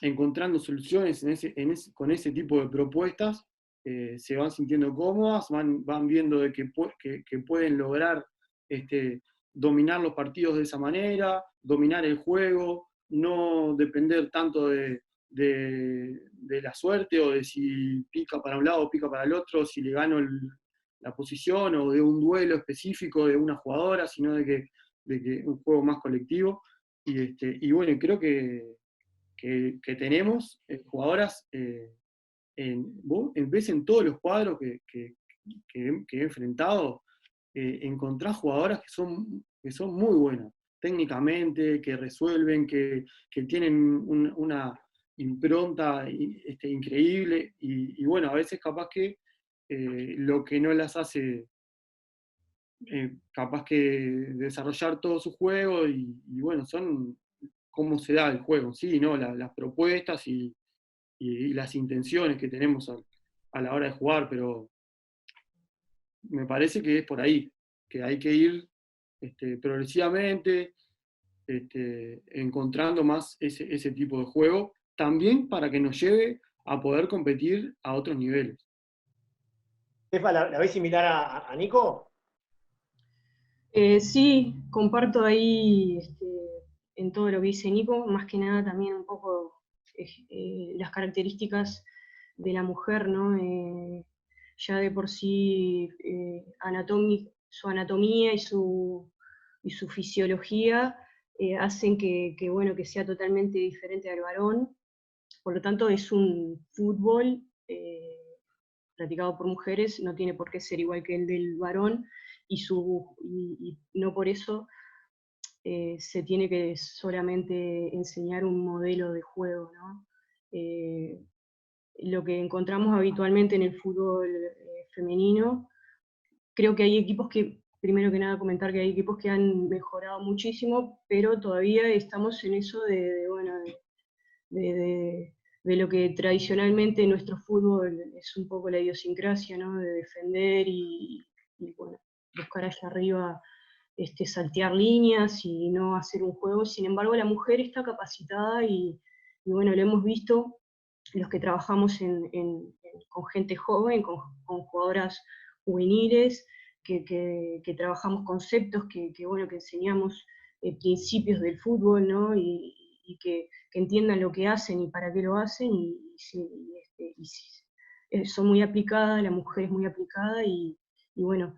encontrando soluciones con ese tipo de propuestas, se van sintiendo cómodas, van viendo de que pueden lograr dominar los partidos de esa manera, dominar el juego, no depender tanto de la suerte o de si pica para un lado o pica para el otro, si le gano la posición o de un duelo específico de una jugadora, sino de que un juego más colectivo. Y bueno, creo que tenemos jugadoras, ves en todos los cuadros que he enfrentado, encontrás jugadoras que son muy buenas, técnicamente, que resuelven, que tienen una impronta increíble, y bueno, a veces capaz que lo que no las hace capaz que desarrollar todo su juego, y bueno, son cómo se da el juego, ¿sí? ¿No? Las propuestas y las intenciones que tenemos a la hora de jugar, pero me parece que es por ahí, que hay que ir progresivamente encontrando más ese tipo de juego, también para que nos lleve a poder competir a otros niveles. Estefa, ¿la ves similar a Nico? Sí, comparto ahí en todo lo que dice Nico, más que nada también un poco las características de la mujer, ¿no? Ya de por sí su anatomía y su fisiología hacen bueno, que sea totalmente diferente al varón. Por lo tanto, es un fútbol practicado por mujeres, no tiene por qué ser igual que el del varón, y no por eso se tiene que solamente enseñar un modelo de juego, ¿no? Lo que encontramos habitualmente en el fútbol femenino, creo que hay equipos que, primero que nada comentar que hay equipos que han mejorado muchísimo, pero todavía estamos en eso bueno, de lo que tradicionalmente nuestro fútbol es un poco la idiosincrasia, ¿no? De defender y bueno, buscar allá arriba saltear líneas y no hacer un juego. Sin embargo, la mujer está capacitada y bueno, lo hemos visto los que trabajamos con gente joven, con jugadoras juveniles, que trabajamos conceptos, bueno, que enseñamos principios del fútbol, ¿no? Y que entiendan lo que hacen y para qué lo hacen, son muy aplicadas, la mujer es muy aplicada y bueno,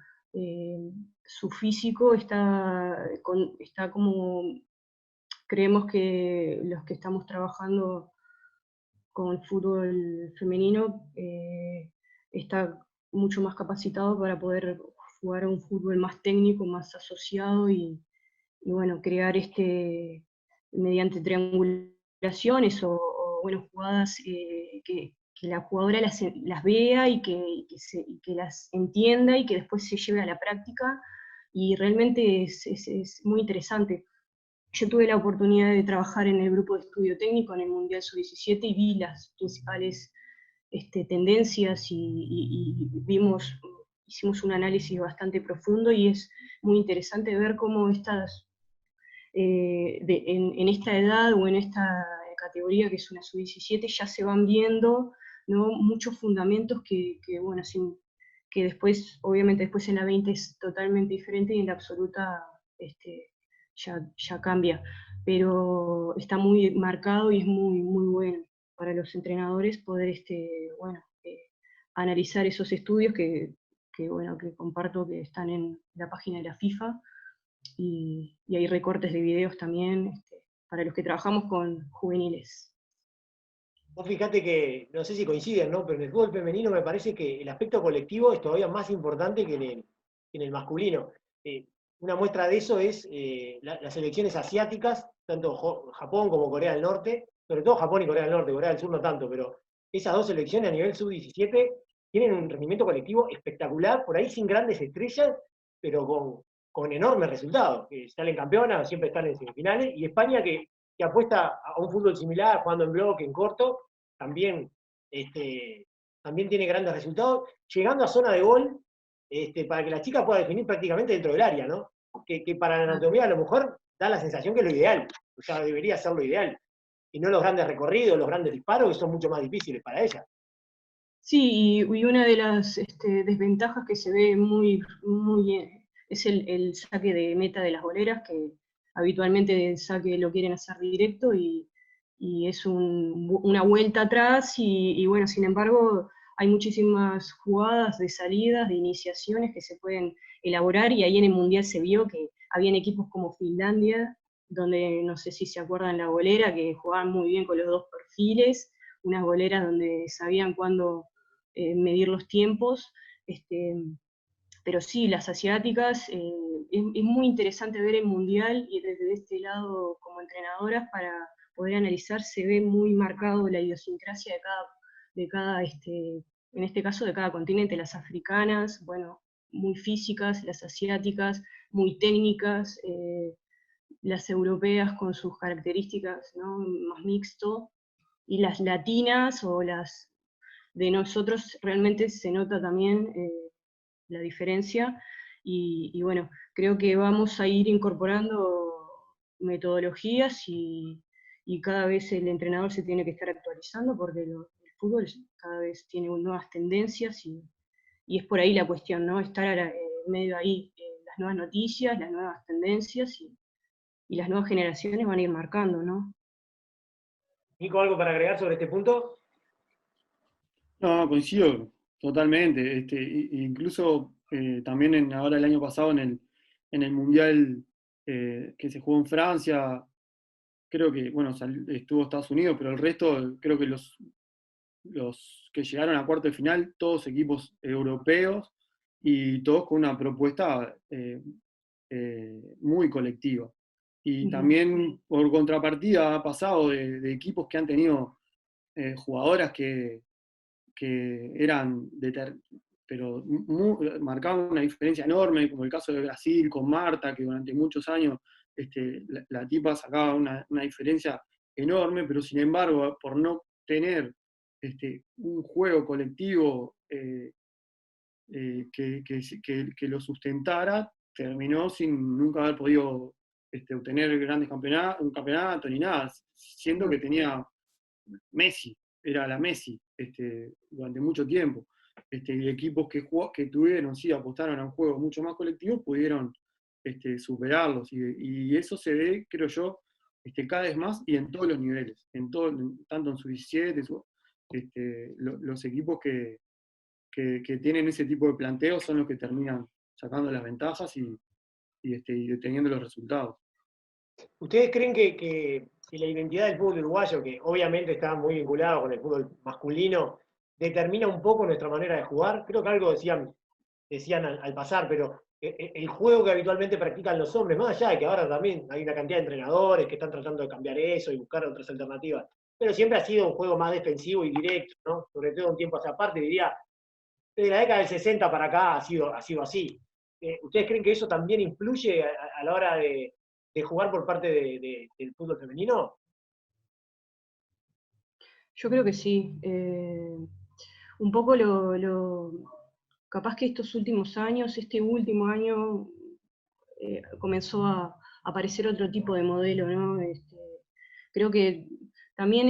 su físico está como, creemos que los que estamos trabajando con fútbol femenino está mucho más capacitado para poder jugar a un fútbol más técnico, más asociado y bueno, crear mediante triangulaciones o bueno, jugadas que la jugadora las vea y que las entienda y que después se lleve a la práctica, y realmente es muy interesante. Yo tuve la oportunidad de trabajar en el grupo de estudio técnico en el Mundial Sub-17 y vi las principales tendencias y hicimos un análisis bastante profundo, y es muy interesante ver cómo en esta edad o en esta categoría que es una sub-17 ya se van viendo, ¿no? Muchos fundamentos bueno, que después, obviamente después en la 20 es totalmente diferente y en la absoluta ya cambia, pero está muy marcado y es muy bueno para los entrenadores poder bueno, analizar esos estudios bueno, que comparto, que están en la página de la FIFA, y hay recortes de videos también para los que trabajamos con juveniles. Vos fíjate que, no sé si coinciden, ¿no? Pero en el fútbol femenino me parece que el aspecto colectivo es todavía más importante que en el masculino. Una muestra de eso es las selecciones asiáticas, tanto Japón como Corea del Norte, sobre todo Japón y Corea del Norte, Corea del Sur no tanto, pero esas dos selecciones a nivel sub-17 tienen un rendimiento colectivo espectacular, por ahí sin grandes estrellas, pero con enormes resultados, que salen campeonas, siempre están en semifinales, y España que apuesta a un fútbol similar, jugando en bloque, en corto, también, también tiene grandes resultados, llegando a zona de gol, para que la chica pueda definir prácticamente dentro del área, ¿no? Que para la anatomía a lo mejor da la sensación que es lo ideal, o sea, debería ser lo ideal, y no los grandes recorridos, los grandes disparos, que son mucho más difíciles para ella. Sí, y una de las desventajas que se ve muy es el saque de meta de las boleras, que habitualmente el saque lo quieren hacer directo y es una vuelta atrás y bueno, sin embargo hay muchísimas jugadas de salidas, de iniciaciones que se pueden elaborar, y ahí en el Mundial se vio que habían equipos como Finlandia, donde no sé si se acuerdan la bolera, que jugaban muy bien con los dos perfiles, unas boleras donde sabían cuándo medir los tiempos, pero sí, las asiáticas, es muy interesante ver el Mundial, y desde este lado como entrenadoras para poder analizar se ve muy marcado la idiosincrasia de cada en este caso de cada continente, las africanas, bueno, muy físicas, las asiáticas, muy técnicas, las europeas con sus características, ¿no? Más mixto, y las latinas o las de nosotros realmente se nota también la diferencia, y bueno, creo que vamos a ir incorporando metodologías y cada vez el entrenador se tiene que estar actualizando porque el fútbol cada vez tiene nuevas tendencias y es por ahí la cuestión, ¿no? Estar medio ahí, las nuevas noticias, las nuevas tendencias y las nuevas generaciones van a ir marcando, ¿no? Nico, ¿algo para agregar sobre este punto? No, coincido totalmente. Incluso también ahora el año pasado en el Mundial que se jugó en Francia, creo que, bueno, estuvo Estados Unidos, pero el resto, creo que los que llegaron a cuarto de final, todos equipos europeos y todos con una propuesta muy colectiva. Y también, por contrapartida, ha pasado de equipos que han tenido jugadoras que eran, pero marcaban una diferencia enorme, como el caso de Brasil con Marta, que durante muchos años la tipa sacaba una diferencia enorme, pero sin embargo, por no tener un juego colectivo que lo sustentara, terminó sin nunca haber podido obtener grandes campeonatos, un campeonato ni nada, siendo que tenía Messi, era la Messi durante mucho tiempo. Y equipos que tuvieron, sí, apostaron a un juego mucho más colectivo, pudieron superarlos. Y eso se ve, creo yo, cada vez más y en todos los niveles, tanto en sub-17, los equipos que tienen ese tipo de planteos son los que terminan sacando las ventajas y teniendo los resultados. ¿Ustedes creen que la identidad del fútbol uruguayo, que obviamente está muy vinculado con el fútbol masculino, determina un poco nuestra manera de jugar? Creo que algo decían al pasar, pero el juego que habitualmente practican los hombres, más allá de que ahora también hay una cantidad de entrenadores que están tratando de cambiar eso y buscar otras alternativas, pero siempre ha sido un juego más defensivo y directo, ¿no? Sobre todo un tiempo hacia aparte, diría, desde la década del 60 para acá ha sido así. ¿Ustedes creen que eso también influye a la hora de jugar por parte del fútbol femenino? Yo creo que sí. Un poco capaz que estos últimos años, este último año, comenzó a aparecer otro tipo de modelo, ¿no? Creo que también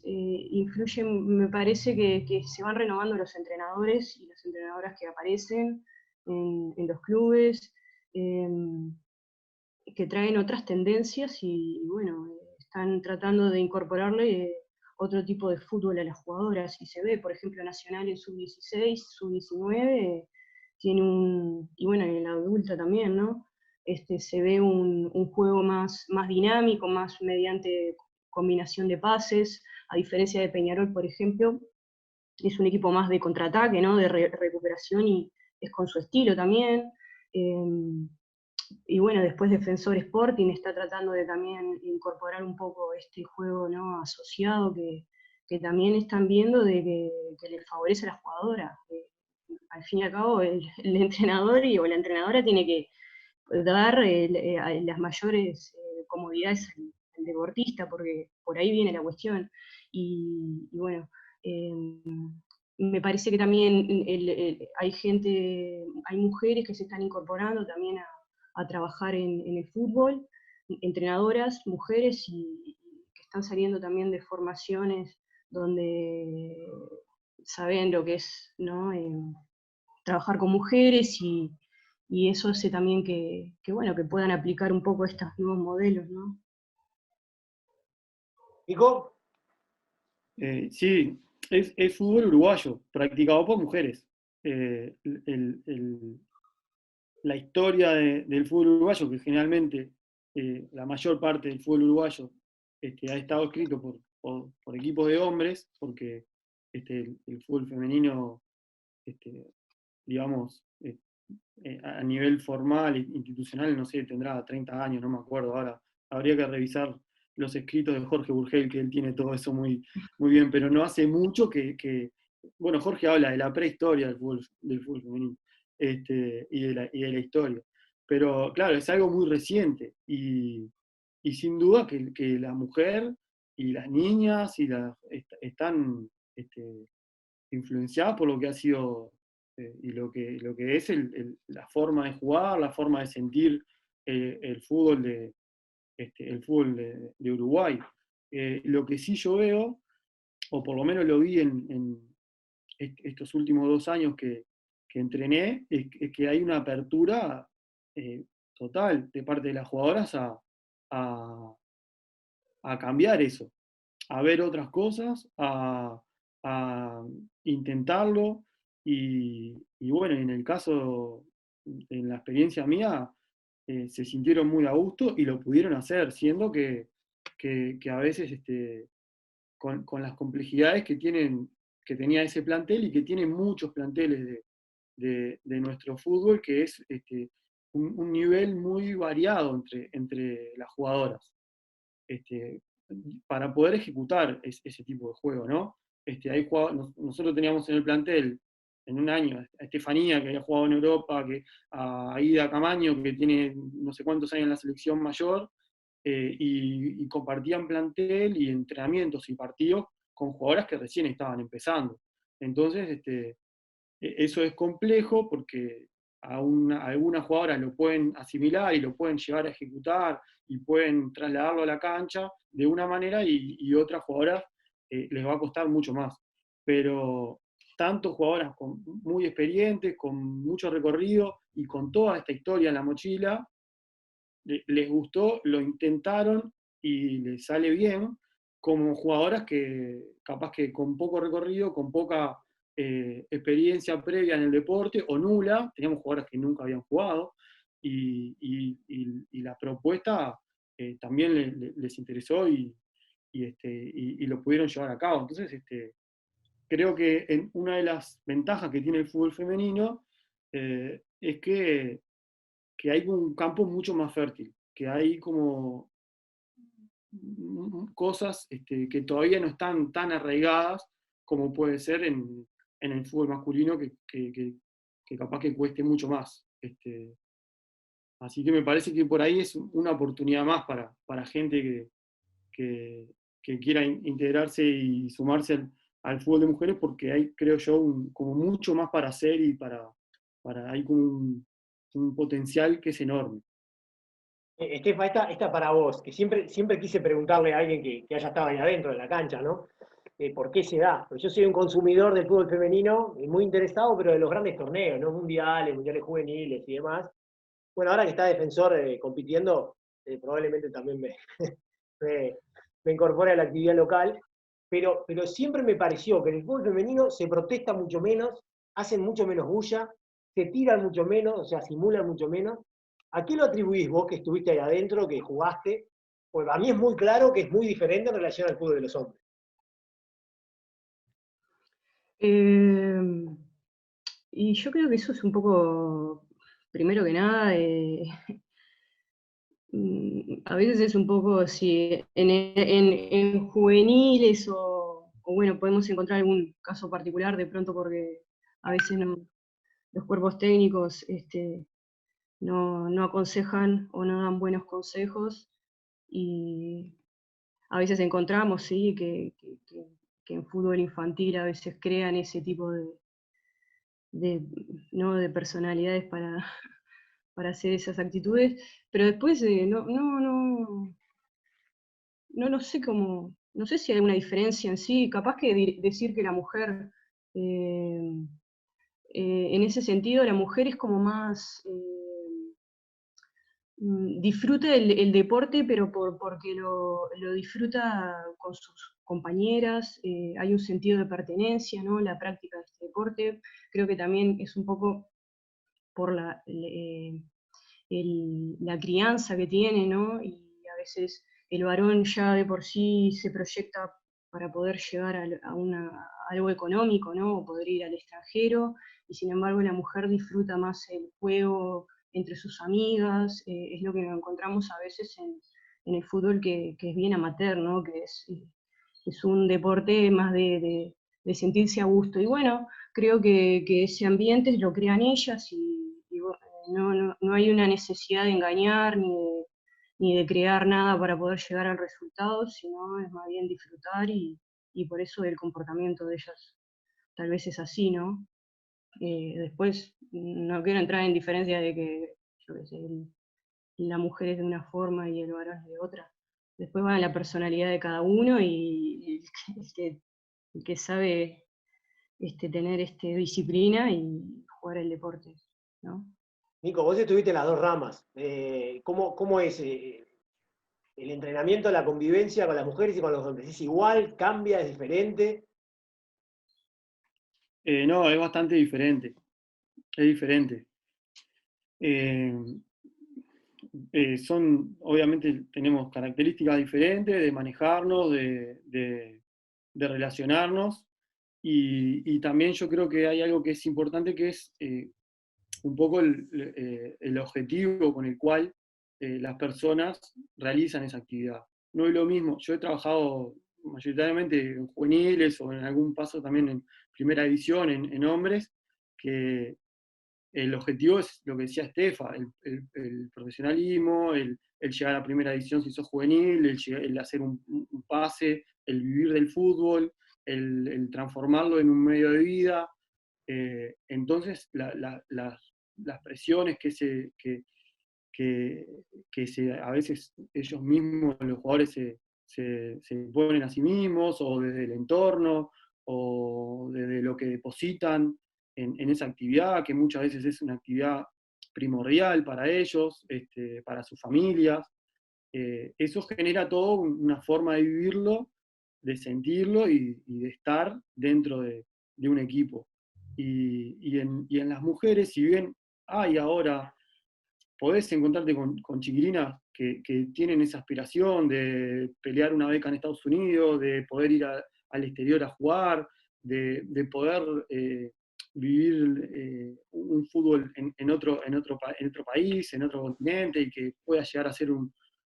influye, me parece que se van renovando los entrenadores y las entrenadoras que aparecen en los clubes, que traen otras tendencias y bueno, están tratando de incorporarle otro tipo de fútbol a las jugadoras. Y se ve, por ejemplo, Nacional en sub-16, sub-19, tiene y bueno, en la adulta también, ¿no? Se ve un juego más dinámico, más mediante combinación de pases, a diferencia de Peñarol, por ejemplo, es un equipo más de contraataque, ¿no? De recuperación y es con su estilo también. Y bueno, después Defensor Sporting está tratando de también incorporar un poco este juego, ¿no? Asociado que también están viendo de que les favorece a la jugadora. Al fin y al cabo, el entrenador o la entrenadora tiene que dar las mayores comodidades al deportista, porque por ahí viene la cuestión. Y bueno, me parece que también hay mujeres que se están incorporando también a trabajar en el fútbol, entrenadoras, mujeres, y que están saliendo también de formaciones donde saben lo que es, ¿no? Trabajar con mujeres y eso hace también bueno, que puedan aplicar un poco estos nuevos modelos, ¿no? ¿Nico? Sí, es fútbol uruguayo, practicado por mujeres. La historia del fútbol uruguayo, que generalmente la mayor parte del fútbol uruguayo ha estado escrito por equipos de hombres, porque el fútbol femenino, digamos, a nivel formal, institucional, no sé, tendrá 30 años, no me acuerdo ahora. Habría que revisar los escritos de Jorge Burgel, que él tiene todo eso muy, muy bien, pero no hace mucho bueno, Jorge habla de la prehistoria del fútbol femenino y de la historia. pero claro, es algo muy reciente y sin duda que la mujer y las niñas están influenciadas por lo que ha sido y lo que es la forma de jugar, la forma de sentir el fútbol de Uruguay. Lo que sí yo veo, o por lo menos lo vi en estos últimos 2 años que entrené, es que hay una apertura eh, total de parte de las jugadoras a, a cambiar eso, a ver otras cosas, a intentarlo. Y bueno, en el caso, en la experiencia mía, se sintieron muy a gusto y lo pudieron hacer, siendo que a veces con las complejidades que tenía ese plantel y que tiene muchos planteles de nuestro fútbol, que es un nivel muy variado entre las jugadoras. Este, para poder ejecutar ese tipo de juego, ¿no? Nosotros teníamos en el plantel en un año a Estefanía, que había jugado en Europa, a Aida Camaño, que tiene no sé cuántos años en la selección mayor, y compartían plantel y entrenamientos y partidos con jugadoras que recién estaban empezando. Entonces, eso es complejo porque algunas jugadoras lo pueden asimilar y lo pueden llegar a ejecutar y pueden trasladarlo a la cancha de una manera y otras jugadoras les va a costar mucho más. Pero tanto jugadoras muy experientes, con mucho recorrido y con toda esta historia en la mochila, les gustó, lo intentaron y les sale bien, como jugadoras que capaz que con poco recorrido, con poca experiencia previa en el deporte o nula, teníamos jugadoras que nunca habían jugado y la propuesta también les interesó y lo pudieron llevar a cabo. Entonces, creo que una de las ventajas que tiene el fútbol femenino es que hay un campo mucho más fértil, que hay como cosas que todavía no están tan arraigadas como puede ser en el fútbol masculino, que capaz que cueste mucho más. Así que me parece que por ahí es una oportunidad más para gente que, que quiera integrarse y sumarse al fútbol de mujeres, porque hay, creo yo, como mucho más para hacer y hay como un potencial que es enorme. Estefa, esta para vos, que siempre quise preguntarle a alguien que haya estado ahí adentro de la cancha, ¿no? ¿Por qué se da? Porque yo soy un consumidor del fútbol femenino, muy interesado, pero de los grandes torneos, ¿no? Mundiales juveniles y demás. Bueno, ahora que está Defensor compitiendo, probablemente también me, me incorpore a la actividad local, pero siempre me pareció que en el fútbol femenino se protesta mucho menos, hacen mucho menos bulla, se tiran mucho menos, o sea, simulan mucho menos. ¿A qué lo atribuís vos que estuviste ahí adentro, que jugaste? Pues a mí es muy claro que es muy diferente en relación al fútbol de los hombres. Y yo creo que eso es un poco, primero que nada, a veces es un poco, si en juveniles o bueno, podemos encontrar algún caso particular de pronto porque a veces los cuerpos técnicos no aconsejan o no dan buenos consejos y a veces encontramos, sí, que en fútbol infantil a veces crean ese tipo ¿no? de personalidades para hacer esas actitudes, pero después no lo sé cómo, no sé si hay una diferencia en sí, capaz que decir que la mujer, en ese sentido, la mujer es como más, disfruta el deporte, pero porque lo disfruta con sus compañeras, hay un sentido de pertenencia, ¿no? La práctica de este deporte, creo que también es un poco por la crianza que tiene, ¿no? Y a veces el varón ya de por sí se proyecta para poder llegar a algo económico, ¿no? O poder ir al extranjero, y sin embargo la mujer disfruta más el juego entre sus amigas, es lo que nos encontramos a veces en el fútbol que es bien amateur, ¿no? Que es un deporte más de sentirse a gusto. Y bueno, creo que ese ambiente lo crean ellas y No hay una necesidad de engañar ni de crear nada para poder llegar al resultado, sino es más bien disfrutar y por eso el comportamiento de ellas tal vez es así, ¿no? Después no quiero entrar en diferencia de que, yo qué sé, la mujer es de una forma y el varón es de otra. Después va en la personalidad de cada uno y el que sabe tener disciplina y jugar el deporte, ¿no? Nico, vos estuviste en las dos ramas. ¿Cómo es el entrenamiento, la convivencia con las mujeres y con los hombres? ¿Es igual? ¿Cambia? ¿Es diferente? No, es bastante diferente. Es diferente. Eh, obviamente tenemos características diferentes de manejarnos, de relacionarnos, y también yo creo que hay algo que es importante, que es un poco el objetivo con el cual las personas realizan esa actividad. No es lo mismo, yo he trabajado mayoritariamente en juveniles o en algún paso también en primera división, en hombres, que el objetivo es lo que decía Estefa, el profesionalismo, el llegar a primera división si sos juvenil, el hacer un pase, el vivir del fútbol, el transformarlo en un medio de vida. Entonces, las presiones a veces ellos mismos, los jugadores, se ponen a sí mismos, o desde el entorno, o desde lo que depositan en esa actividad, que muchas veces es una actividad primordial para ellos, para sus familias. Eso genera todo una forma de vivirlo, de sentirlo y de estar dentro de un equipo. Y en las mujeres, si bien hay ahora, podés encontrarte con chiquilinas que tienen esa aspiración de pelear una beca en Estados Unidos, de poder ir al exterior a jugar, de poder vivir un fútbol en otro país, en otro continente, y que pueda llegar a ser un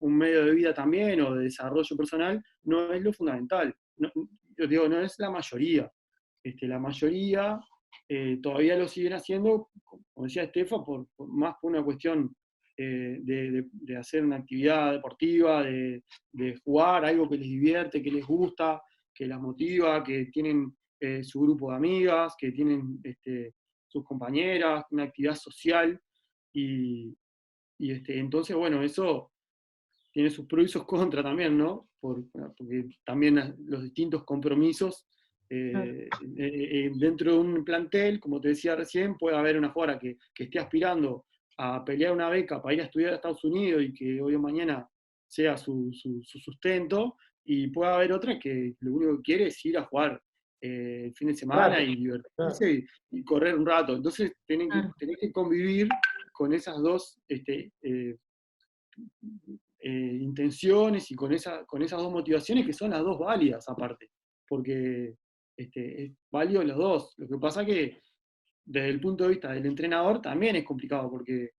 medio de vida también, o de desarrollo personal. No es lo fundamental. No, yo digo, no es la mayoría. La mayoría todavía lo siguen haciendo, como decía Estefa, más por una cuestión de hacer una actividad deportiva, de jugar algo que les divierte, que les gusta, que las motiva, que tienen su grupo de amigas, que tienen sus compañeras, una actividad social. Y entonces, bueno, eso tiene sus pros y sus contras también, ¿no? Porque también los distintos compromisos dentro de un plantel, como te decía recién, puede haber una jugadora que esté aspirando a pelear una beca para ir a estudiar a Estados Unidos y que hoy o mañana sea su sustento, y puede haber otra que lo único que quiere es ir a jugar el fin de semana Rato, y claro. divertirse y correr un rato. Entonces Claro. tenés que convivir con esas dos intenciones y con esas dos motivaciones, que son las dos válidas aparte, porque es válido los dos. Lo que pasa que desde el punto de vista del entrenador también es complicado, porque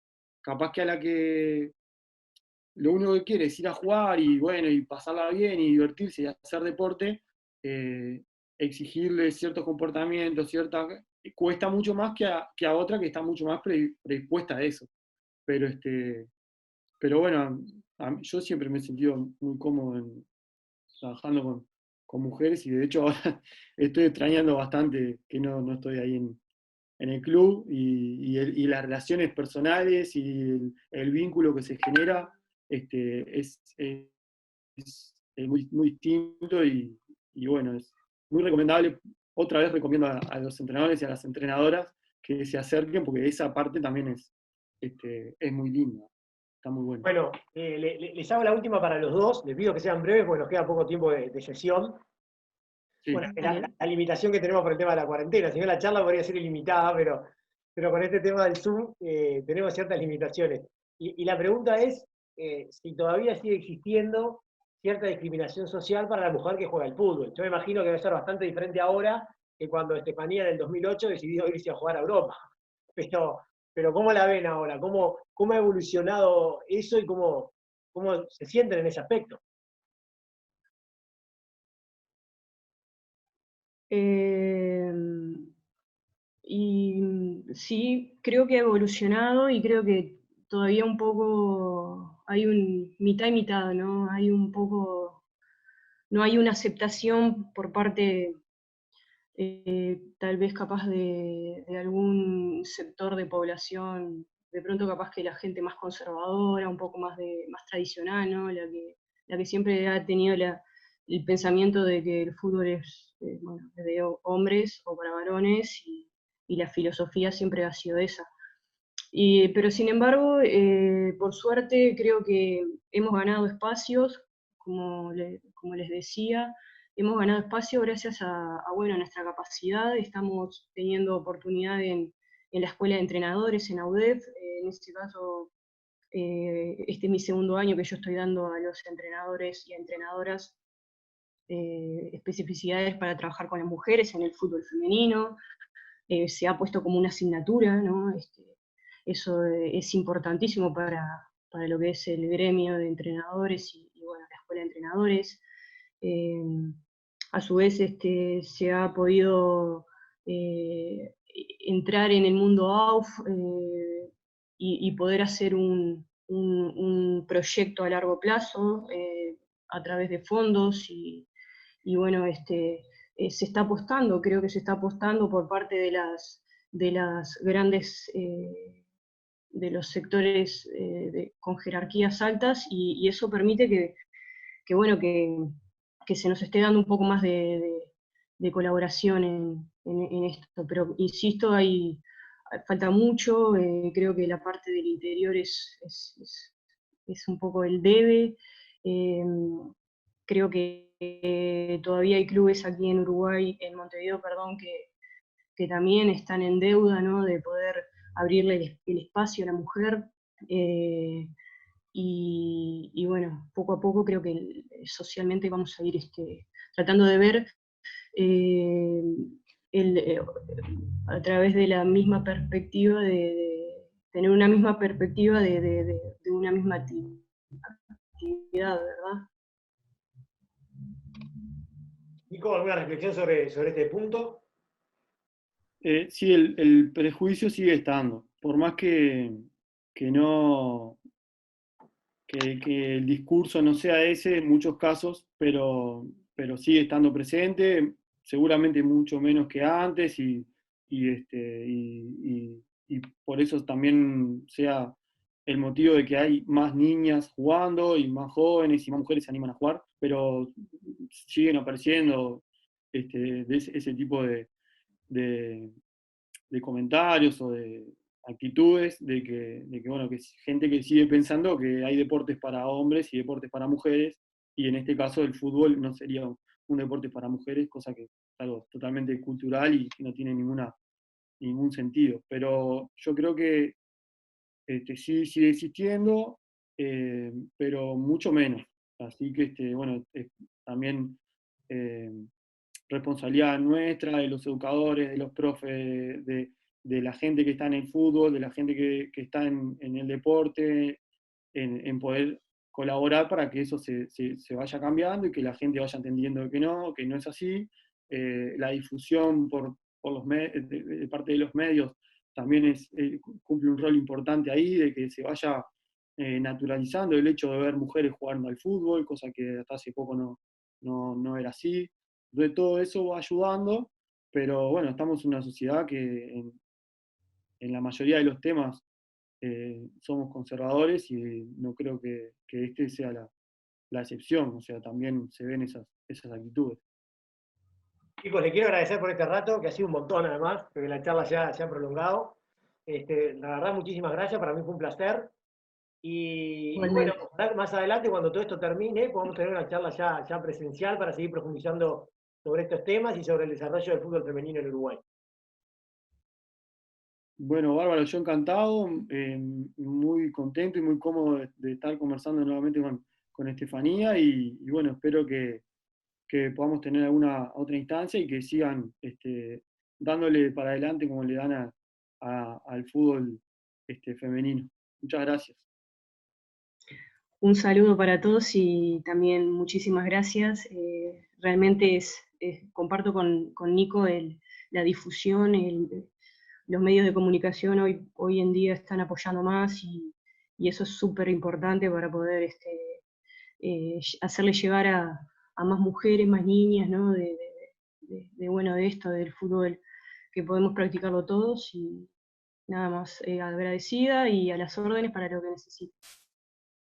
capaz que a la que lo único que quiere es ir a jugar y bueno, y pasarla bien y divertirse y hacer deporte, eh, exigirle ciertos comportamientos, cuesta mucho más que a otra que está mucho más predispuesta a eso. Pero pero bueno, yo siempre me he sentido muy cómodo trabajando con mujeres, y de hecho ahora estoy extrañando bastante que no estoy ahí en el club, y las relaciones personales y el vínculo que se genera es muy, muy distinto, y bueno, es muy recomendable. Otra vez recomiendo a los entrenadores y a las entrenadoras que se acerquen, porque esa parte también es muy linda. Está muy bueno. Bueno, les hago la última para los dos. Les pido que sean breves porque nos queda poco tiempo de sesión. Sí. Bueno, la limitación que tenemos por el tema de la cuarentena, si no la charla podría ser ilimitada, pero con este tema del Zoom tenemos ciertas limitaciones. Y la pregunta es si todavía sigue existiendo cierta discriminación social para la mujer que juega al fútbol. Yo me imagino que debe ser bastante diferente ahora que cuando Estefanía en el 2008 decidió irse a jugar a Europa. Pero, pero ¿cómo la ven ahora? ¿Cómo ha evolucionado eso y cómo se sienten en ese aspecto? Eh, y sí, creo que ha evolucionado y creo que todavía un poco hay un mitad y mitad, ¿no? Hay un poco, no hay una aceptación por parte tal vez capaz de algún sector de población, de pronto capaz que la gente más conservadora, un poco más tradicional, ¿no? La que siempre ha tenido el pensamiento de que el fútbol es bueno, de hombres o para varones y la filosofía siempre ha sido esa. Pero sin embargo, por suerte creo que hemos ganado espacios, como les decía, hemos ganado espacio gracias bueno, a nuestra capacidad. Estamos teniendo oportunidad en la escuela de entrenadores, en AUDEF. En este caso, este es mi segundo año que yo estoy dando a los entrenadores y a entrenadoras especificidades para trabajar con las mujeres en el fútbol femenino. Se ha puesto como una asignatura, ¿no? Eso es importantísimo para lo que es el gremio de entrenadores y bueno, la escuela de entrenadores. A su vez se ha podido entrar en el mundo AUF y poder hacer un proyecto a largo plazo a través de fondos y bueno, se está apostando, creo que se está apostando por parte de las grandes, de los sectores con jerarquías altas y eso permite bueno, que se nos esté dando un poco más de colaboración en esto. Pero insisto, falta mucho, creo que la parte del interior es un poco el debe. Creo que todavía hay clubes aquí en Uruguay, en Montevideo, perdón, que también están en deuda, ¿no? De poder abrirle el espacio a la mujer. Y bueno, poco a poco creo que socialmente vamos a ir tratando de ver eh, a través de la misma perspectiva, de tener una misma perspectiva de una misma actividad, ¿verdad? Nico, ¿alguna reflexión sobre este punto? Sí, el prejuicio sigue estando, por más que no, que el discurso no sea ese en muchos casos, pero sigue estando presente, seguramente mucho menos que antes y por eso también sea el motivo de que hay más niñas jugando y más jóvenes y más mujeres se animan a jugar, pero siguen apareciendo ese tipo de, de comentarios o de actitudes bueno, que es gente que sigue pensando que hay deportes para hombres y deportes para mujeres, y en este caso el fútbol no sería un deporte para mujeres, cosa que es algo totalmente cultural y que no tiene ningún sentido. Pero yo creo que sí sigue existiendo, pero mucho menos. Así que, bueno, también eh, responsabilidad nuestra, de los educadores, de los profes, de la gente que está en el fútbol, de la gente que está en el deporte, en poder colaborar para que eso se vaya cambiando y que la gente vaya entendiendo que no es así. La difusión de parte de los medios también cumple un rol importante ahí, de que se vaya naturalizando el hecho de ver mujeres jugando al fútbol, cosa que hasta hace poco no era así. Entonces todo eso va ayudando, pero bueno, estamos en una sociedad que en la mayoría de los temas somos conservadores y no creo que este sea la excepción, o sea, también se ven esas actitudes. Chicos, les quiero agradecer por este rato, que ha sido un montón además, porque la charla ya se ha prolongado. La verdad, muchísimas gracias, para mí fue un placer. Y bueno, más adelante, cuando todo esto termine, podemos tener una charla ya presencial para seguir profundizando sobre estos temas y sobre el desarrollo del fútbol femenino en Uruguay. Bueno, Bárbaro, yo encantado, muy contento y muy cómodo de estar conversando nuevamente con Estefanía y bueno, espero que podamos tener alguna otra instancia y que sigan dándole para adelante como le dan al fútbol femenino. Muchas gracias. Un saludo para todos y también muchísimas gracias. Realmente comparto con Nico la difusión, los medios de comunicación hoy en día están apoyando más y eso es súper importante para poder hacerle llegar a más mujeres, más niñas, ¿no? Bueno, de esto, del fútbol, que podemos practicarlo todos y nada más, agradecida y a las órdenes para lo que necesiten.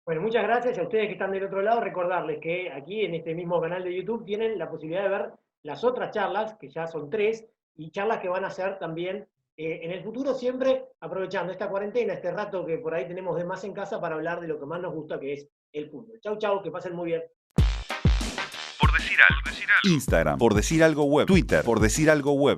Bueno, muchas gracias a ustedes que están del otro lado. Recordarles que aquí en este mismo canal de YouTube tienen la posibilidad de ver las otras charlas, que ya son 3, y charlas que van a hacer también en el futuro, siempre aprovechando esta cuarentena, este rato que por ahí tenemos de más en casa para hablar de lo que más nos gusta, que es el fútbol. Chau, chau, que pasen muy bien. Por decir algo. Instagram, por decir algo web. Twitter, por decir algo web.